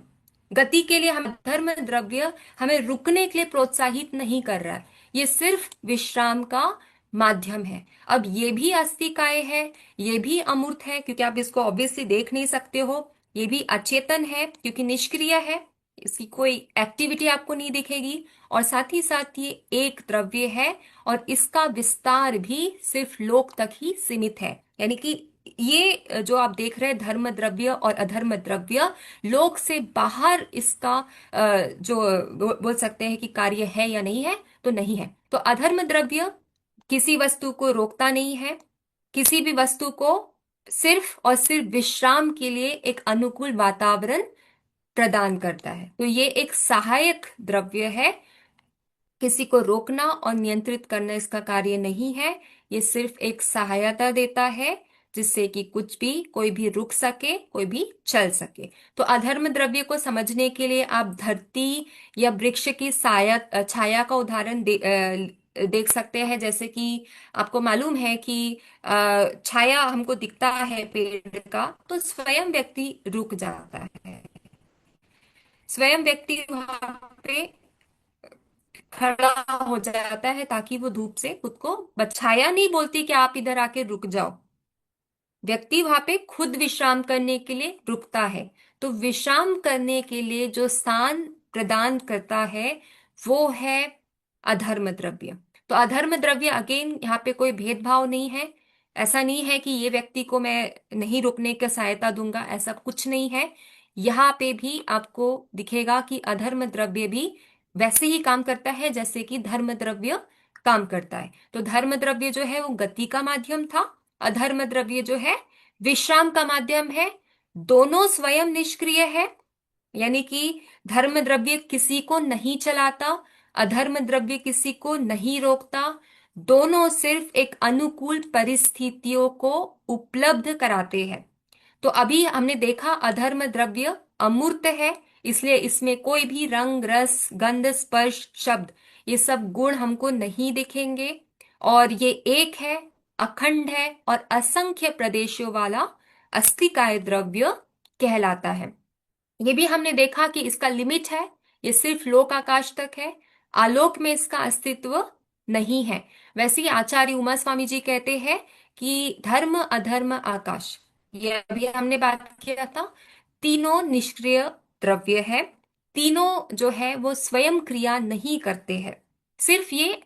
A: गति के लिए हम धर्म द्रव्य हमें रुकने के लिए प्रोत्साहित नहीं कर रहा है, ये सिर्फ विश्राम का माध्यम है। अब ये भी अस्थिकाय है, ये भी अमूर्त है क्योंकि आप इसको ऑब्वियसली देख नहीं सकते हो, ये भी अचेतन है क्योंकि निष्क्रिय है, इसकी कोई एक्टिविटी आपको नहीं दिखेगी, और साथ ही साथ ये एक द्रव्य है और इसका विस्तार भी सिर्फ लोक तक ही सीमित है। यानी कि ये जो आप देख रहे हैं धर्म द्रव्य और अधर्म द्रव्य, लोक से बाहर इसका जो बोल सकते हैं कि कार्य है या नहीं है, तो नहीं है। तो अधर्म द्रव्य किसी वस्तु को रोकता नहीं है, किसी भी वस्तु को सिर्फ और सिर्फ विश्राम के लिए एक अनुकूल वातावरण प्रदान करता है। तो ये एक सहायक द्रव्य है, किसी को रोकना और नियंत्रित करना इसका कार्य नहीं है, ये सिर्फ एक सहायता देता है जिससे कि कुछ भी, कोई भी रुक सके, कोई भी चल सके। तो अधर्म द्रव्य को समझने के लिए आप धरती या वृक्ष की छाया का उदाहरण देख सकते हैं। जैसे कि आपको मालूम है कि छाया हमको दिखता है पेड़ का, तो स्वयं व्यक्ति रुक जाता है, स्वयं व्यक्ति वहां पे खड़ा हो जाता है ताकि वो धूप से खुद को छाया नहीं बोलती कि आप इधर आके रुक जाओ, व्यक्ति वहां पे खुद विश्राम करने के लिए रुकता है। तो विश्राम करने के लिए जो स्थान प्रदान करता है वो है अधर्म द्रव्य। तो अधर्म द्रव्य अगेन यहाँ पे कोई भेदभाव नहीं है, ऐसा नहीं है कि ये व्यक्ति को मैं नहीं रुकने की सहायता दूंगा, ऐसा कुछ नहीं है। यहाँ पे भी आपको दिखेगा कि अधर्म द्रव्य भी वैसे ही काम करता है जैसे कि धर्म द्रव्य काम करता है। तो धर्म द्रव्य जो है वो गति का माध्यम था, अधर्म द्रव्य जो है विश्राम का माध्यम है। दोनों स्वयं निष्क्रिय है, यानी कि धर्म द्रव्य किसी को नहीं चलाता, अधर्म द्रव्य किसी को नहीं रोकता, दोनों सिर्फ एक अनुकूल परिस्थितियों को उपलब्ध कराते हैं। तो अभी हमने देखा अधर्म द्रव्य अमूर्त है, इसलिए इसमें कोई भी रंग, रस, गंध, स्पर्श, शब्द, ये सब गुण हमको नहीं दिखेंगे, और ये एक है, अखंड है और असंख्य प्रदेशों वाला अस्थिकाय द्रव्य कहलाता है। ये भी हमने देखा कि इसका लिमिट है, ये सिर्फ लोक आकाश तक है, आलोक में इसका अस्तित्व नहीं है। वैसे ही आचार्य उमा स्वामी जी कहते हैं कि धर्म, अधर्म, आकाश, ये अभी हमने बात किया था, तीनों निष्क्रिय द्रव्य है, तीनों जो है वो स्वयं क्रिया नहीं करते हैं, सिर्फ ये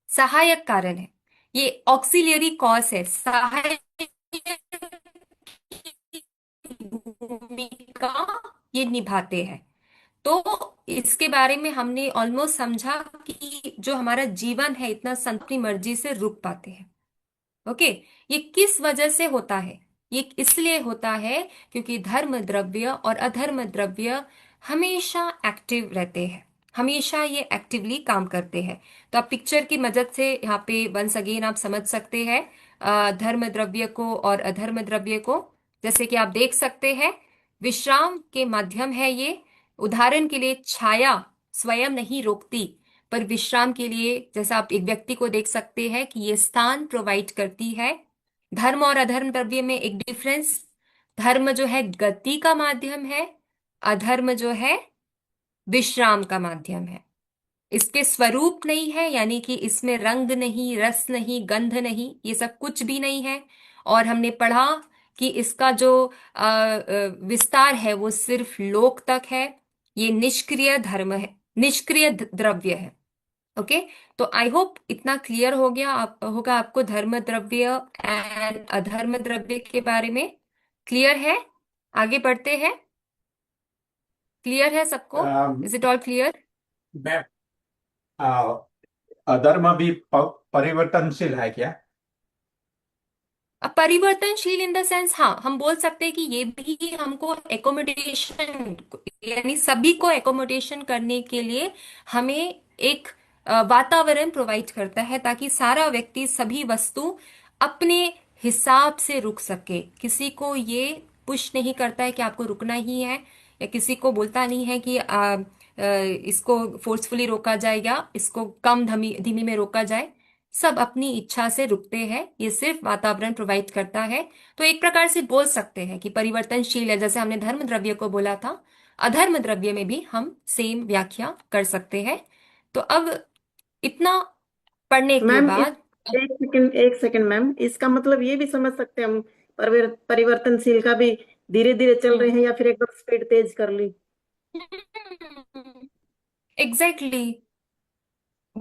A: सहायक कारण है, ये ऑक्सिलियरी कॉज है, सहायक भूमिका ये निभाते हैं। तो इसके बारे में हमने ऑलमोस्ट समझा कि जो हमारा जीवन है इतना अपनी मर्जी से रुक पाते हैं। ओके, ये किस वजह से होता है? ये इसलिए होता है क्योंकि धर्म द्रव्य और अधर्म द्रव्य हमेशा एक्टिव रहते हैं, हमेशा ये एक्टिवली काम करते हैं। तो आप पिक्चर की मदद से यहाँ पे वंस अगेन आप समझ सकते हैं धर्म द्रव्य को और अधर्म द्रव्य को। जैसे कि आप देख सकते हैं विश्राम के माध्यम है ये। उदाहरण के लिए छाया स्वयं नहीं रोकती, पर विश्राम के लिए जैसा आप एक व्यक्ति को देख सकते हैं कि ये स्थान प्रोवाइड करती है। धर्म और अधर्म द्रव्य में एक डिफरेंस, धर्म जो है गति का माध्यम है, अधर्म जो है विश्राम का माध्यम है। इसके स्वरूप नहीं है, यानी कि इसमें रंग नहीं, रस नहीं, गंध नहीं, ये सब कुछ भी नहीं है। और हमने पढ़ा कि इसका जो विस्तार है वो सिर्फ लोक तक है। ये निष्क्रिय धर्म है, निष्क्रिय द्रव्य है। ओके, तो आई होप इतना क्लियर हो गया होगा आपको धर्म द्रव्य एंड अधर्म द्रव्य के बारे में। क्लियर है? आगे बढ़ते हैं। क्लियर है सबको? Is it all clear?
J: मैं अधर्म भी परिवर्तनशील है क्या?
A: अब परिवर्तनशील इन द सेंस, हाँ, हम बोल सकते हैं कि ये भी हमको एकोमोडेशन, यानी सभी को एकोमोडेशन करने के लिए हमें एक वातावरण प्रोवाइड करता है, ताकि सारा व्यक्ति, सभी वस्तु अपने हिसाब से रुक सके। किसी को ये पुश नहीं करता है कि आपको रुकना ही है, या किसी को बोलता नहीं है कि इसको फोर्सफुली रोका जाए या इसको कम धीमी में रोका जाए। सब अपनी इच्छा से रुकते हैं, ये सिर्फ वातावरण प्रोवाइड करता है। तो एक प्रकार से बोल सकते हैं कि परिवर्तनशील है। जैसे हमने धर्म द्रव्य को बोला था, अधर्म द्रव्य में भी हम सेम व्याख्या कर सकते हैं। तो अब इतना पढ़ने के
K: मैम
A: बाद
K: एक सेकंड मैम, इसका मतलब ये भी समझ सकते हैं हम परिवर्तनशील का भी, धीरे धीरे चल रहे हैं या फिर एकदम स्पीड तेज कर ली?
A: एग्जैक्टली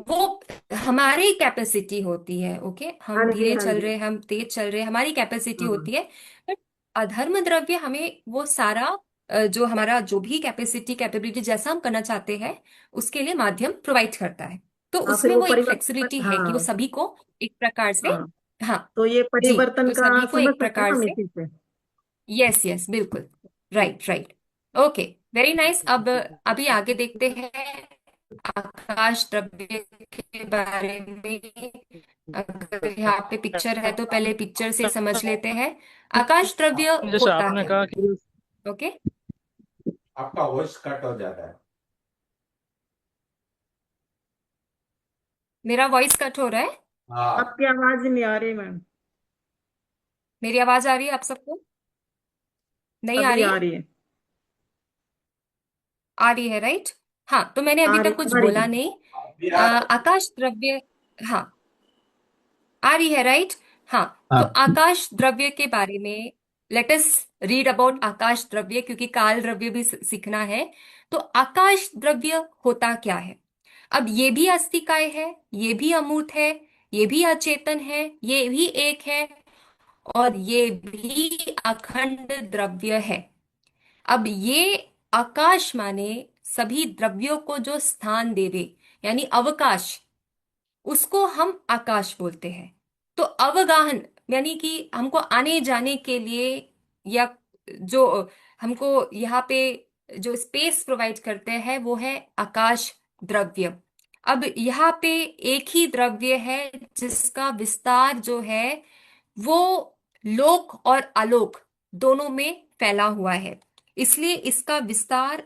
A: वो हमारी कैपेसिटी होती है। ओके,
K: हाँ
A: हम
K: जी,
A: धीरे
K: हाँ
A: चल
K: जी।
A: रहे, हम तेज चल रहे, हमारी कैपेसिटी
K: हाँ
A: होती है। बट अधर्म द्रव्य हमें वो सारा जो हमारा जो भी कैपेसिटी कैपेबिलिटी जैसा हम करना चाहते हैं उसके लिए माध्यम प्रोवाइड करता है। तो
K: हाँ, फिर
A: उसमें
K: वो
A: वो एक फ्लेक्सिबिलिटी
K: परिवर्तन,
A: है कि वो
K: हाँ
A: सभी को एक प्रकार से,
K: हाँ,
A: हाँ
K: तो ये
A: जी,
K: परिवर्तन
A: तो
K: का
A: सभी को
K: समझ
A: एक
K: सकते हैं
A: प्रकार
K: हम
A: से,
K: इसी से।
A: यस यस, बिल्कुल, right right. Okay, very nice. अब अभी आगे देखते हैं आकाश द्रव्य के बारे में। अगर यहाँ पे पिक्चर है तो पहले पिक्चर से समझ लेते हैं आकाश द्रव्य
G: जैसे
A: होता
G: आपने
A: है।
G: कहा कि
A: ओके,
J: आपका वॉइस कट हो जाता है।
A: मेरा वॉइस कट हो रहा है?
J: हाँ,
K: आपकी आवाज नहीं आ रही मैम।
A: मेरी आवाज आ रही है आप सबको? नहीं आ
K: अभी
A: रही
K: आ
A: है?
K: रही है।
A: आ रही है, राइट। हाँ, तो मैंने
K: आ
A: अभी
K: रही
A: तक कुछ
K: आ रही
A: बोला
K: है।
A: नहीं।
J: अभी आ रहा है।
A: आकाश द्रव्य, हाँ, आ रही है, राइट। हाँ, तो
J: हाँ,
A: आकाश द्रव्य के बारे में लेट अस रीड अबाउट आकाश द्रव्य, क्योंकि काल द्रव्य भी सीखना है। तो आकाश द्रव्य होता क्या है? अब ये भी अस्तिकाय है, ये भी अमूर्त है, ये भी अचेतन है, ये भी एक है, और ये भी अखंड द्रव्य है। अब ये आकाश माने सभी द्रव्यों को जो स्थान देवे, यानी अवकाश, उसको हम आकाश बोलते हैं। तो अवगाहन यानी कि हमको आने जाने के लिए, या जो हमको यहाँ पे जो स्पेस प्रोवाइड करते हैं वो है आकाश द्रव्य। अब यहाँ पे एक ही द्रव्य है जिसका विस्तार जो है वो लोक और आलोक दोनों में फैला हुआ है, इसलिए इसका विस्तार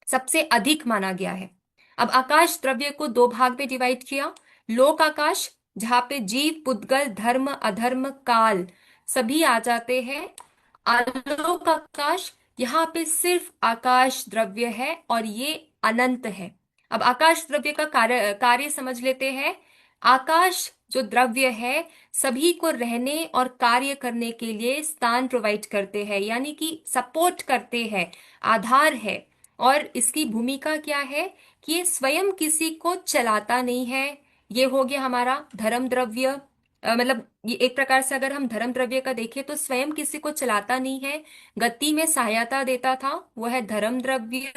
A: सबसे अधिक माना गया है। अब आकाश द्रव्य को दो भाग में डिवाइड किया। लोक आकाश, जहां पे जीव, पुद्गल, धर्म, अधर्म, काल सभी आ जाते हैं। आलोक आकाश, यहाँ पे सिर्फ आकाश द्रव्य है और ये अनंत है। अब आकाश द्रव्य का कार्य कार्य समझ लेते हैं। आकाश जो द्रव्य है सभी को रहने और कार्य करने के लिए स्थान प्रोवाइड करते हैं, यानी कि सपोर्ट करते हैं, आधार है। और इसकी भूमिका क्या है कि ये स्वयं किसी को चलाता नहीं है। ये हो गया हमारा धर्म द्रव्य। मतलब ये एक प्रकार से अगर हम धर्म द्रव्य का देखें तो स्वयं किसी को चलाता नहीं है, गति में सहायता देता था, वो है धर्म द्रव्य।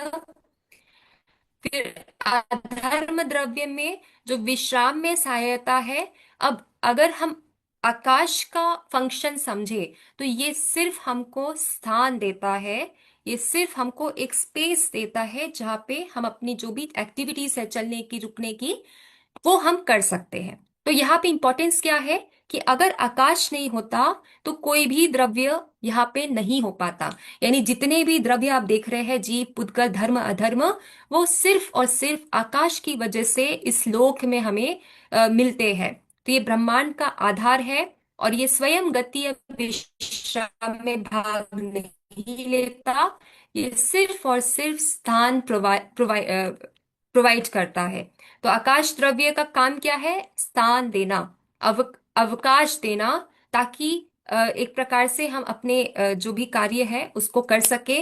A: फिर अधर्म द्रव्य में जो विश्राम में सहायता है। अब अगर हम आकाश का फंक्शन समझे तो ये सिर्फ हमको स्थान देता है, ये सिर्फ हमको एक स्पेस देता है जहां पे हम अपनी जो भी एक्टिविटीज है चलने की, रुकने की, वो हम कर सकते हैं। तो यहाँ पे इंपॉर्टेंस क्या है कि अगर आकाश नहीं होता तो कोई भी द्रव्य यहाँ पे नहीं हो पाता। यानी जितने भी द्रव्य आप देख रहे हैं, जीव, पुद्गल, धर्म, अधर्म, वो सिर्फ और सिर्फ आकाश की वजह से इस लोक में हमें मिलते हैं। तो ये ब्रह्मांड का आधार है और ये स्वयं गति या विश्राम में भाग नहीं लेता। ये सिर्फ और सिर्फ स्थान प्रोवाइड करता है। तो आकाश द्रव्य का काम क्या है? स्थान देना, अवकाश देना, ताकि एक प्रकार से हम अपने जो भी कार्य है उसको कर सके।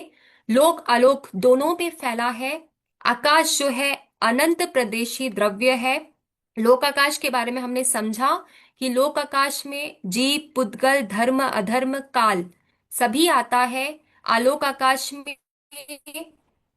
A: लोक आलोक दोनों में फैला है। आकाश जो है अनंत प्रदेशी द्रव्य है। लोक आकाश के बारे में हमने समझा कि लोक आकाश में जीव, पुद्गल, धर्म, अधर्म, काल सभी आता है। आलोक आकाश में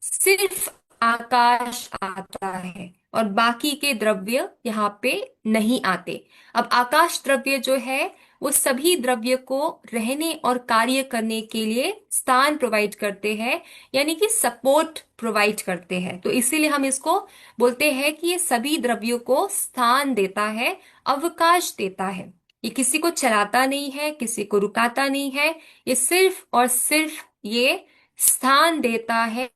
A: सिर्फ आकाश आता है और बाकी के द्रव्य यहाँ पे नहीं आते। अब आकाश द्रव्य जो है वो सभी द्रव्य को रहने और कार्य करने के लिए स्थान प्रोवाइड करते हैं, यानी कि सपोर्ट प्रोवाइड करते हैं। तो इसीलिए हम इसको बोलते हैं कि ये सभी द्रव्यों को स्थान देता है, अवकाश देता है। ये किसी को चलाता नहीं है, किसी को रुकाता नहीं है। ये सिर्फ और सिर्फ ये स्थान देता है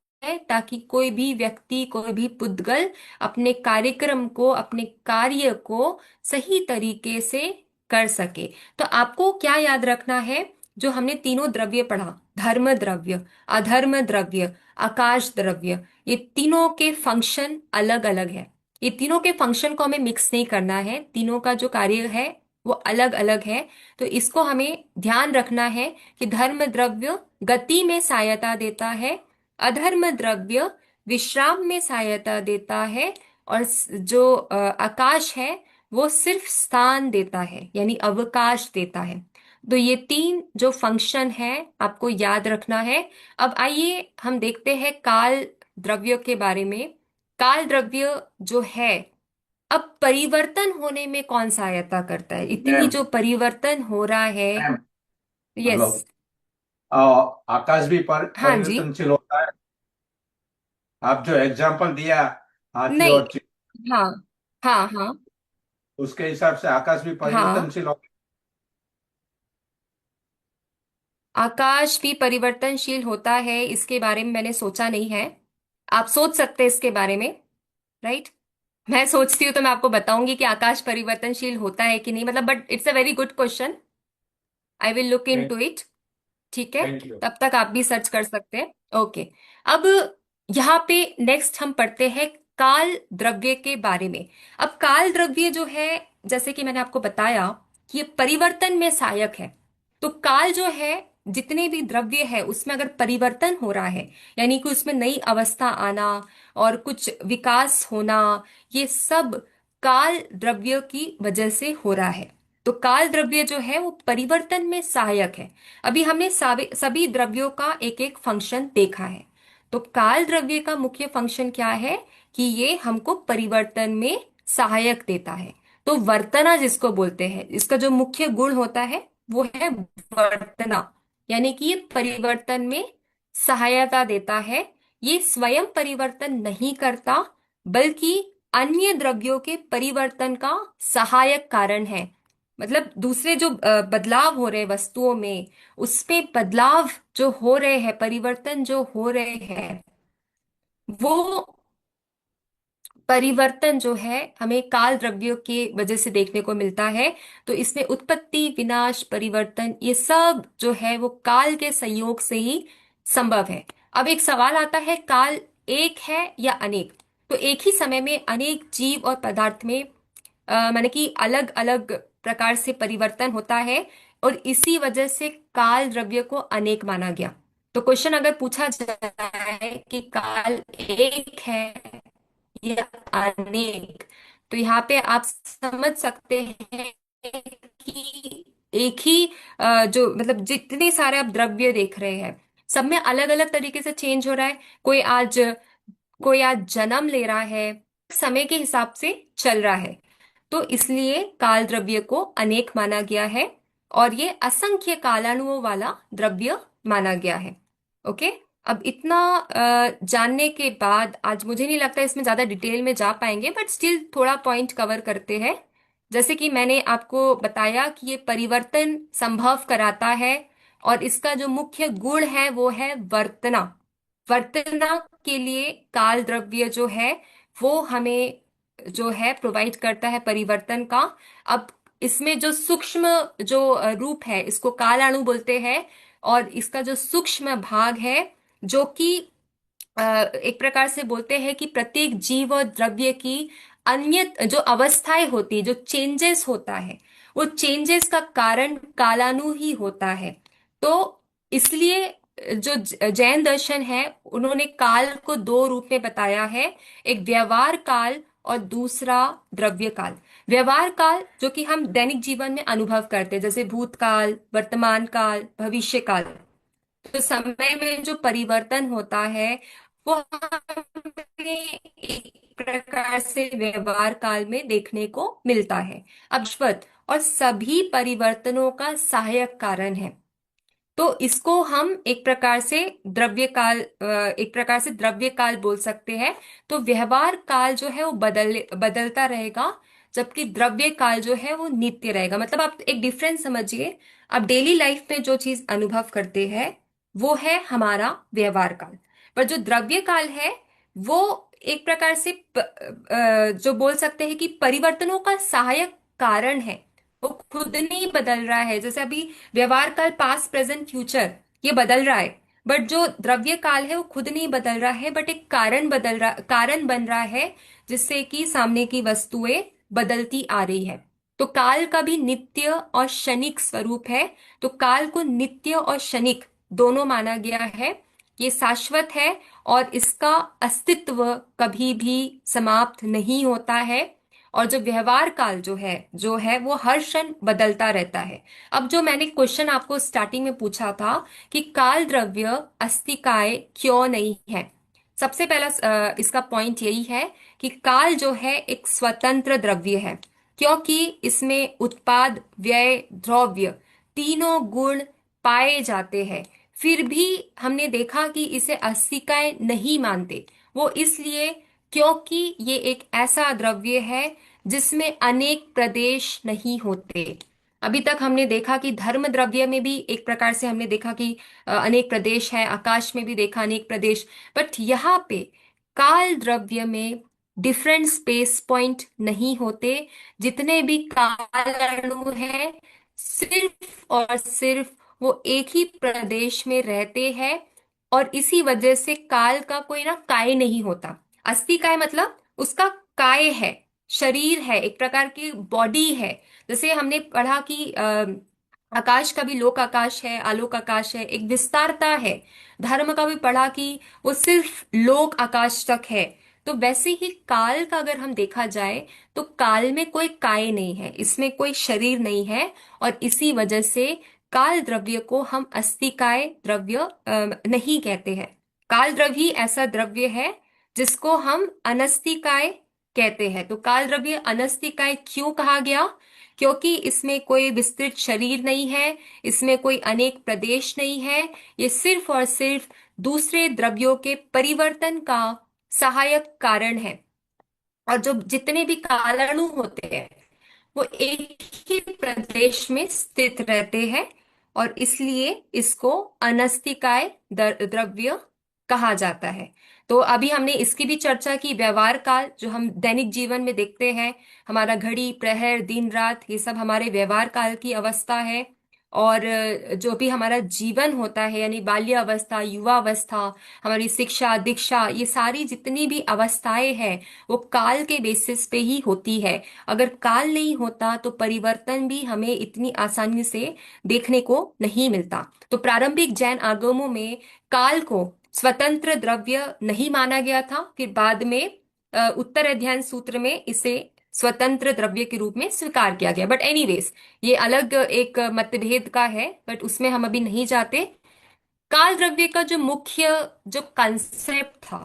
A: ताकि कोई भी व्यक्ति, कोई भी पुद्गल अपने कार्यक्रम को, अपने कार्य को सही तरीके से कर सके। तो आपको क्या याद रखना है? जो हमने तीनों द्रव्य पढ़ा, धर्म द्रव्य, अधर्म द्रव्य, आकाश द्रव्य, ये तीनों के फंक्शन अलग अलग है। ये तीनों के फंक्शन को हमें मिक्स नहीं करना है। तीनों का जो कार्य है वो अलग अलग है। तो इसको हमें ध्यान रखना है कि धर्म द्रव्य गति में सहायता देता है, अधर्म द्रव्य विश्राम में सहायता देता है, और जो आकाश है वो सिर्फ स्थान देता है, यानी अवकाश देता है। तो ये तीन जो फंक्शन है आपको याद रखना है। अब आइए हम देखते हैं काल द्रव्य के बारे में। काल द्रव्य जो है अब परिवर्तन होने में कौन सहायता करता है? इतनी
J: मैम
A: जो परिवर्तन हो रहा है।
J: Ma'am
A: yes.
J: हेलो आकाश भी
A: हाँ जी।
J: परिवर्तनशील होता है। आप जो एग्जांपल दिया हाथी
A: नहीं।
J: और
A: हाँ हाँ हाँ
J: उसके हिसाब से आकाश भी
A: हाँ,
J: परिवर्तनशील होता
A: आकाश भी परिवर्तनशील होता है, इसके बारे में मैंने सोचा नहीं है। आप सोच सकते हैं इसके बारे में, राइट? मैं सोचती हूँ तो मैं आपको बताऊंगी कि आकाश परिवर्तनशील होता है कि नहीं, मतलब, but it's a very good question. I will look in
J: है।
A: To it. ठीक है,
J: थैंक यू।
A: तब तक आप भी सर्च कर सकते हैं। ओके। अब यहाँ पे नेक्स्ट हम पढ़ते हैं काल द्रव्य के बारे में। अब काल द्रव्य जो है, जैसे कि मैंने आपको बताया कि ये परिवर्तन में सहायक है। तो काल जो है, जितने भी द्रव्य है उसमें अगर परिवर्तन हो रहा है, यानी कि उसमें नई अवस्था आना और कुछ विकास होना, ये सब काल द्रव्य की वजह से हो रहा है। तो काल द्रव्य जो है वो परिवर्तन में सहायक है। अभी हमने सभी द्रव्यों का एक एक फंक्शन देखा है। तो काल द्रव्य का मुख्य फंक्शन क्या है कि ये हमको परिवर्तन में सहायक देता है। तो वर्तना जिसको बोलते हैं, इसका जो मुख्य गुण होता है वो है वर्तना, यानी कि ये परिवर्तन में सहायता देता है। ये स्वयं परिवर्तन नहीं करता, बल्कि अन्य द्रव्यों के परिवर्तन का सहायक कारण है। मतलब दूसरे जो बदलाव हो रहे वस्तुओं में, उसमें बदलाव जो हो रहे हैं, परिवर्तन जो हो रहे हैं, वो परिवर्तन जो है हमें काल द्रव्यों के वजह से देखने को मिलता है। तो इसमें उत्पत्ति, विनाश, परिवर्तन, ये सब जो है वो काल के संयोग से ही संभव है। अब एक सवाल आता है, काल एक है या अनेक? तो एक ही समय में अनेक जीव और पदार्थ में माने कि अलग अलग प्रकार से परिवर्तन होता है, और इसी वजह से काल द्रव्य को अनेक माना गया। तो क्वेश्चन अगर पूछा जाए कि काल एक है या अनेक, तो यहाँ पे आप समझ सकते हैं कि एक ही जो मतलब जितने सारे आप द्रव्य देख रहे हैं, सब में अलग अलग तरीके से चेंज हो रहा है। कोई आज जन्म ले रहा है, समय के हिसाब से चल रहा है। तो इसलिए काल द्रव्य को अनेक माना गया है और ये असंख्य कालाणुओं वाला द्रव्य माना गया है। ओके। अब इतना जानने के बाद आज मुझे नहीं लगता इसमें ज्यादा डिटेल में जा पाएंगे, बट स्टिल थोड़ा पॉइंट कवर करते हैं जैसे कि मैंने आपको बताया कि ये परिवर्तन संभव कराता है, और इसका जो मुख्य गुण है वो है वर्तना। वर्तना के लिए काल द्रव्य जो है वो हमें जो है प्रोवाइड करता है परिवर्तन का। अब इसमें जो सूक्ष्म जो रूप है इसको कालाणु बोलते हैं, और इसका जो सूक्ष्म भाग है जो कि एक प्रकार से बोलते हैं कि प्रत्येक जीव और द्रव्य की अन्य जो अवस्थाएं होती है, जो चेंजेस होता है, वो चेंजेस का कारण कालाणु ही होता है। तो इसलिए जो जैन दर्शन है उन्होंने काल को दो रूप में बताया है, एक व्यवहार काल और दूसरा द्रव्य काल। व्यवहार काल जो कि हम दैनिक जीवन में अनुभव करते हैं, जैसे भूतकाल, वर्तमान काल, भविष्य काल। तो समय में जो परिवर्तन होता है वो हमें एक प्रकार से व्यवहार काल में देखने को मिलता है। अब शाश्वत और सभी परिवर्तनों का सहायक कारण है, तो इसको हम एक प्रकार से द्रव्य काल बोल सकते हैं। तो व्यवहार काल जो है वो बदलता रहेगा, जबकि द्रव्य काल जो है वो नित्य रहेगा। मतलब आप एक डिफरेंस समझिए, आप डेली लाइफ में जो चीज अनुभव करते हैं वो है हमारा व्यवहार काल, पर जो द्रव्य काल है वो एक प्रकार से जो बोल सकते हैं कि परिवर्तनों का सहायक कारण है। वो खुद नहीं बदल रहा है, जैसे अभी व्यवहार काल पास्ट प्रेजेंट फ्यूचर ये बदल रहा है, बट जो द्रव्य काल है वो खुद नहीं बदल रहा है, बट एक कारण बन रहा है जिससे कि सामने की वस्तुएं बदलती आ रही है। तो काल का भी नित्य और क्षणिक स्वरूप है। तो काल को नित्य और क्षणिक दोनों माना गया है। ये शाश्वत है और इसका अस्तित्व कभी भी समाप्त नहीं होता है। और जो व्यवहार काल जो है वो हर क्षण बदलता रहता है। अब जो मैंने क्वेश्चन आपको स्टार्टिंग में पूछा था कि काल द्रव्य अस्तिकाय क्यों नहीं है, सबसे पहला इसका पॉइंट यही है कि काल जो है एक स्वतंत्र द्रव्य है, क्योंकि इसमें उत्पाद, व्यय, द्रव्य तीनों गुण पाए जाते हैं। फिर भी हमने देखा कि इसे अस्तिकाय नहीं मानते, वो इसलिए क्योंकि ये एक ऐसा द्रव्य है जिसमें अनेक प्रदेश नहीं होते। अभी तक हमने देखा कि धर्म द्रव्य में भी एक प्रकार से हमने देखा कि अनेक प्रदेश है, आकाश में भी देखा अनेक प्रदेश, बट यहाँ पे काल द्रव्य में डिफरेंट स्पेस पॉइंट नहीं होते। जितने भी काल अणु हैं सिर्फ और सिर्फ वो एक ही प्रदेश में रहते हैं, और इसी वजह से काल का कोई ना काय नहीं होता। अस्थि काय मतलब उसका काय है, शरीर है, एक प्रकार की बॉडी है। जैसे हमने पढ़ा कि आकाश का भी लोक आकाश है, आलोक आकाश है, एक विस्तारता है। धर्म का भी पढ़ा कि वो सिर्फ लोक आकाश तक है। तो वैसे ही काल का अगर हम देखा जाए तो काल में कोई काय नहीं है, इसमें कोई शरीर नहीं है, और इसी वजह से काल द्रव्य को हम अस्तिकाय द्रव्य नहीं कहते हैं। काल द्रव्य ही ऐसा द्रव्य है जिसको हम अनस्तिकाय कहते हैं। तो काल द्रव्य अनस्तिकाय क्यों कहा गया? क्योंकि इसमें कोई विस्तृत शरीर नहीं है, इसमें कोई अनेक प्रदेश नहीं है, ये सिर्फ और सिर्फ दूसरे द्रव्यों के परिवर्तन का सहायक कारण है। और जो जितने भी कालाणु होते हैं वो एक ही प्रदेश में स्थित रहते हैं, और इसलिए इसको अनस्तिकाय द्रव्य कहा जाता है। तो अभी हमने इसकी भी चर्चा की। व्यवहार काल जो हम दैनिक जीवन में देखते हैं, हमारा घड़ी, प्रहर, दिन रात, ये सब हमारे व्यवहार काल की अवस्था है। और जो भी हमारा जीवन होता है यानी बाल्य अवस्था, युवा अवस्था, हमारी शिक्षा, दीक्षा, ये सारी जितनी भी अवस्थाएं हैं वो काल के बेसिस पे ही होती है। अगर काल नहीं होता तो परिवर्तन भी हमें इतनी आसानी से देखने को नहीं मिलता। तो प्रारंभिक जैन आगमों में काल को स्वतंत्र द्रव्य नहीं माना गया था, फिर बाद में उत्तर अध्ययन सूत्र में इसे स्वतंत्र द्रव्य के रूप में स्वीकार किया गया। बट एनीवेज ये अलग एक मतभेद का है, बट उसमें हम अभी नहीं जाते। काल द्रव्य का जो मुख्य जो कंसेप्ट था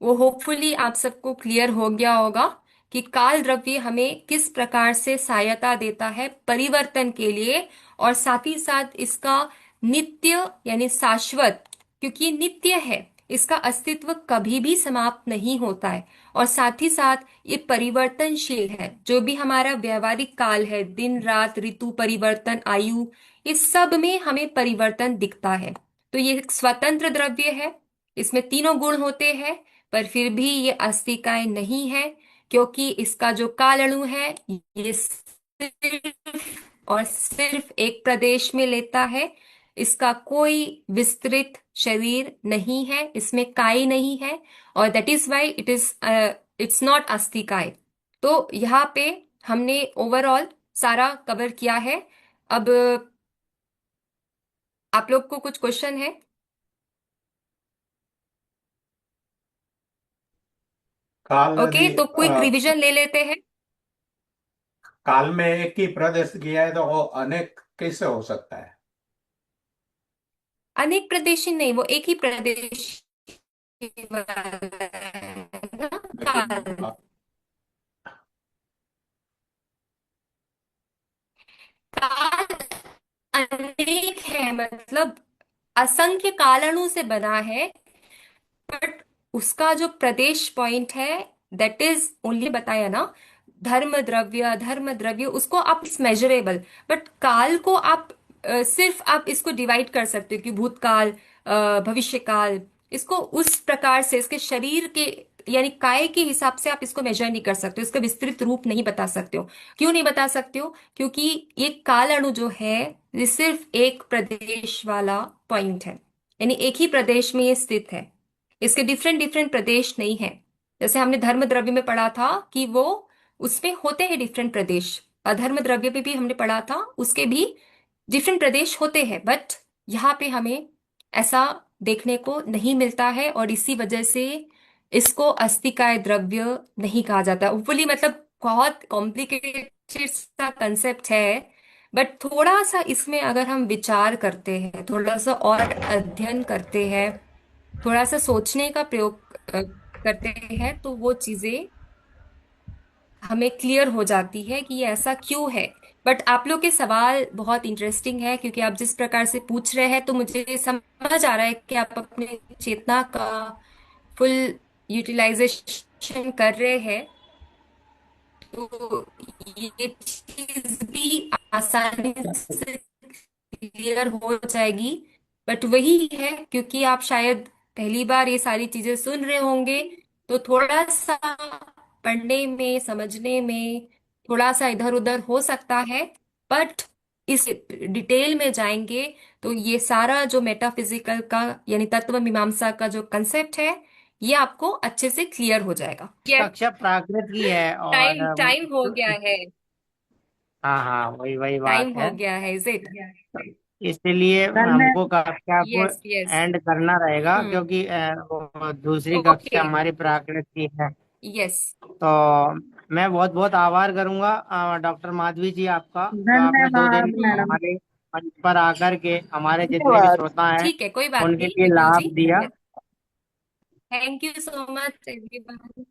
A: वो होपफुली आप सबको क्लियर हो गया होगा कि काल द्रव्य हमें किस प्रकार से सहायता देता है परिवर्तन के लिए, और साथ ही साथ इसका नित्य यानी शाश्वत, क्योंकि नित्य है इसका अस्तित्व कभी भी समाप्त नहीं होता है। और साथ ही साथ ये परिवर्तनशील है। जो भी हमारा व्यवहारिक काल है, दिन रात, ऋतु परिवर्तन, आयु, इस सब में हमें परिवर्तन दिखता है। तो ये एक स्वतंत्र द्रव्य है, इसमें तीनों गुण होते हैं, पर फिर भी ये अस्थिकाय नहीं है, क्योंकि इसका जो काल अणु है ये सिर्फ और सिर्फ एक प्रदेश में लेता है। इसका कोई विस्तृत शरीर नहीं है, इसमें काय नहीं है, और that is why it's not अस्थिकाय। तो यहाँ पे हमने ओवरऑल सारा कवर किया है। अब आप लोग को कुछ क्वेश्चन है?
J: काल
A: ओके,
J: नदी
A: तो क्विक रिवीजन ले लेते हैं।
J: काल में एक ही प्रदेश किया है तो वो अनेक कैसे हो सकता है?
A: अनेक प्रदेशी नहीं, वो एक ही प्रदेश वाला है ना
J: लेकिन
A: काल। काल अनेक है, मतलब असंख्य कालाणु से बना है, बट उसका जो प्रदेश पॉइंट है दैट इज ओनली बताया ना, धर्म द्रव्य, अधर्म द्रव्य, उसको आप इट्स मेजरेबल। बट काल को आप सिर्फ आप इसको डिवाइड कर सकते हो कि भूतकाल, भविष्य काल, इसको उस प्रकार से इसके शरीर के यानी काय के हिसाब से आप इसको मेजर नहीं कर सकते हो, इसका विस्तृत रूप नहीं बता सकते हो। क्यों नहीं बता सकते हो? क्योंकि ये काल अणु जो है ये सिर्फ एक प्रदेश वाला पॉइंट है, यानी एक ही प्रदेश में ये स्थित है, इसके डिफरेंट डिफरेंट प्रदेश नहीं है। जैसे हमने धर्म द्रव्य में पढ़ा था कि वो उसमें होते हैं डिफरेंट प्रदेश, अधर्म द्रव्य पे भी हमने पढ़ा था, उसके भी डिफरेंट प्रदेश होते हैं, बट यहाँ पे हमें ऐसा देखने को नहीं मिलता है, और इसी वजह से इसको अस्थिकाय द्रव्य नहीं कहा जाता। उपली मतलब बहुत कॉम्प्लिकेटेड सा कंसेप्ट है, बट थोड़ा सा इसमें अगर हम विचार करते हैं, थोड़ा सा और अध्ययन करते हैं, थोड़ा सा सोचने का प्रयोग करते हैं, तो वो चीजें हमें क्लियर हो जाती है कि ये ऐसा क्यों है। बट आप लोग के सवाल बहुत इंटरेस्टिंग है, क्योंकि आप जिस प्रकार से पूछ रहे हैं तो मुझे समझ आ रहा है कि आप अपने चेतना का फुल यूटिलाइजेशन कर रहे हैं। तो ये चीज भी आसानी से क्लियर हो जाएगी। बट वही है, क्योंकि आप शायद पहली बार ये सारी चीजें सुन रहे होंगे, तो थोड़ा सा पढ़ने में, समझने में थोड़ा सा इधर उधर हो सकता है। बट इस डिटेल में जाएंगे तो ये सारा जो मेटाफिजिकल का यानी तत्व मीमांसा का जो कंसेप्ट है ये आपको अच्छे से क्लियर हो जाएगा।
B: कक्षा प्राकृत की है और
A: टाइम टाइम हो गया है,
B: हाँ हाँ, वही वही बात
A: टाइम
B: है।
A: हो गया है, इज इट?
B: इसलिए
D: सर मैं
B: हमको कक्षा को
A: यस यस।
B: एंड करना रहेगा,
A: हम्म।
B: क्योंकि वो दूसरी
A: ओके।
B: कक्षा हमारी प्राकृत की है।
A: यस।
B: तो मैं बहुत बहुत आभार करूंगा डॉक्टर माधवी जी आपका, जो आपने 2 दिन
D: धन्यवाद मैडम।
B: हमारे मंच पर आकर के हमारे जितने भी
D: धन्यवाद।
B: श्रोता हैं
A: ठीक है, कोई बात
B: उनके
A: नहीं
B: लिए
A: विपुल
B: लाभ
A: जी।
B: दिया।
A: Thank you so much everyone.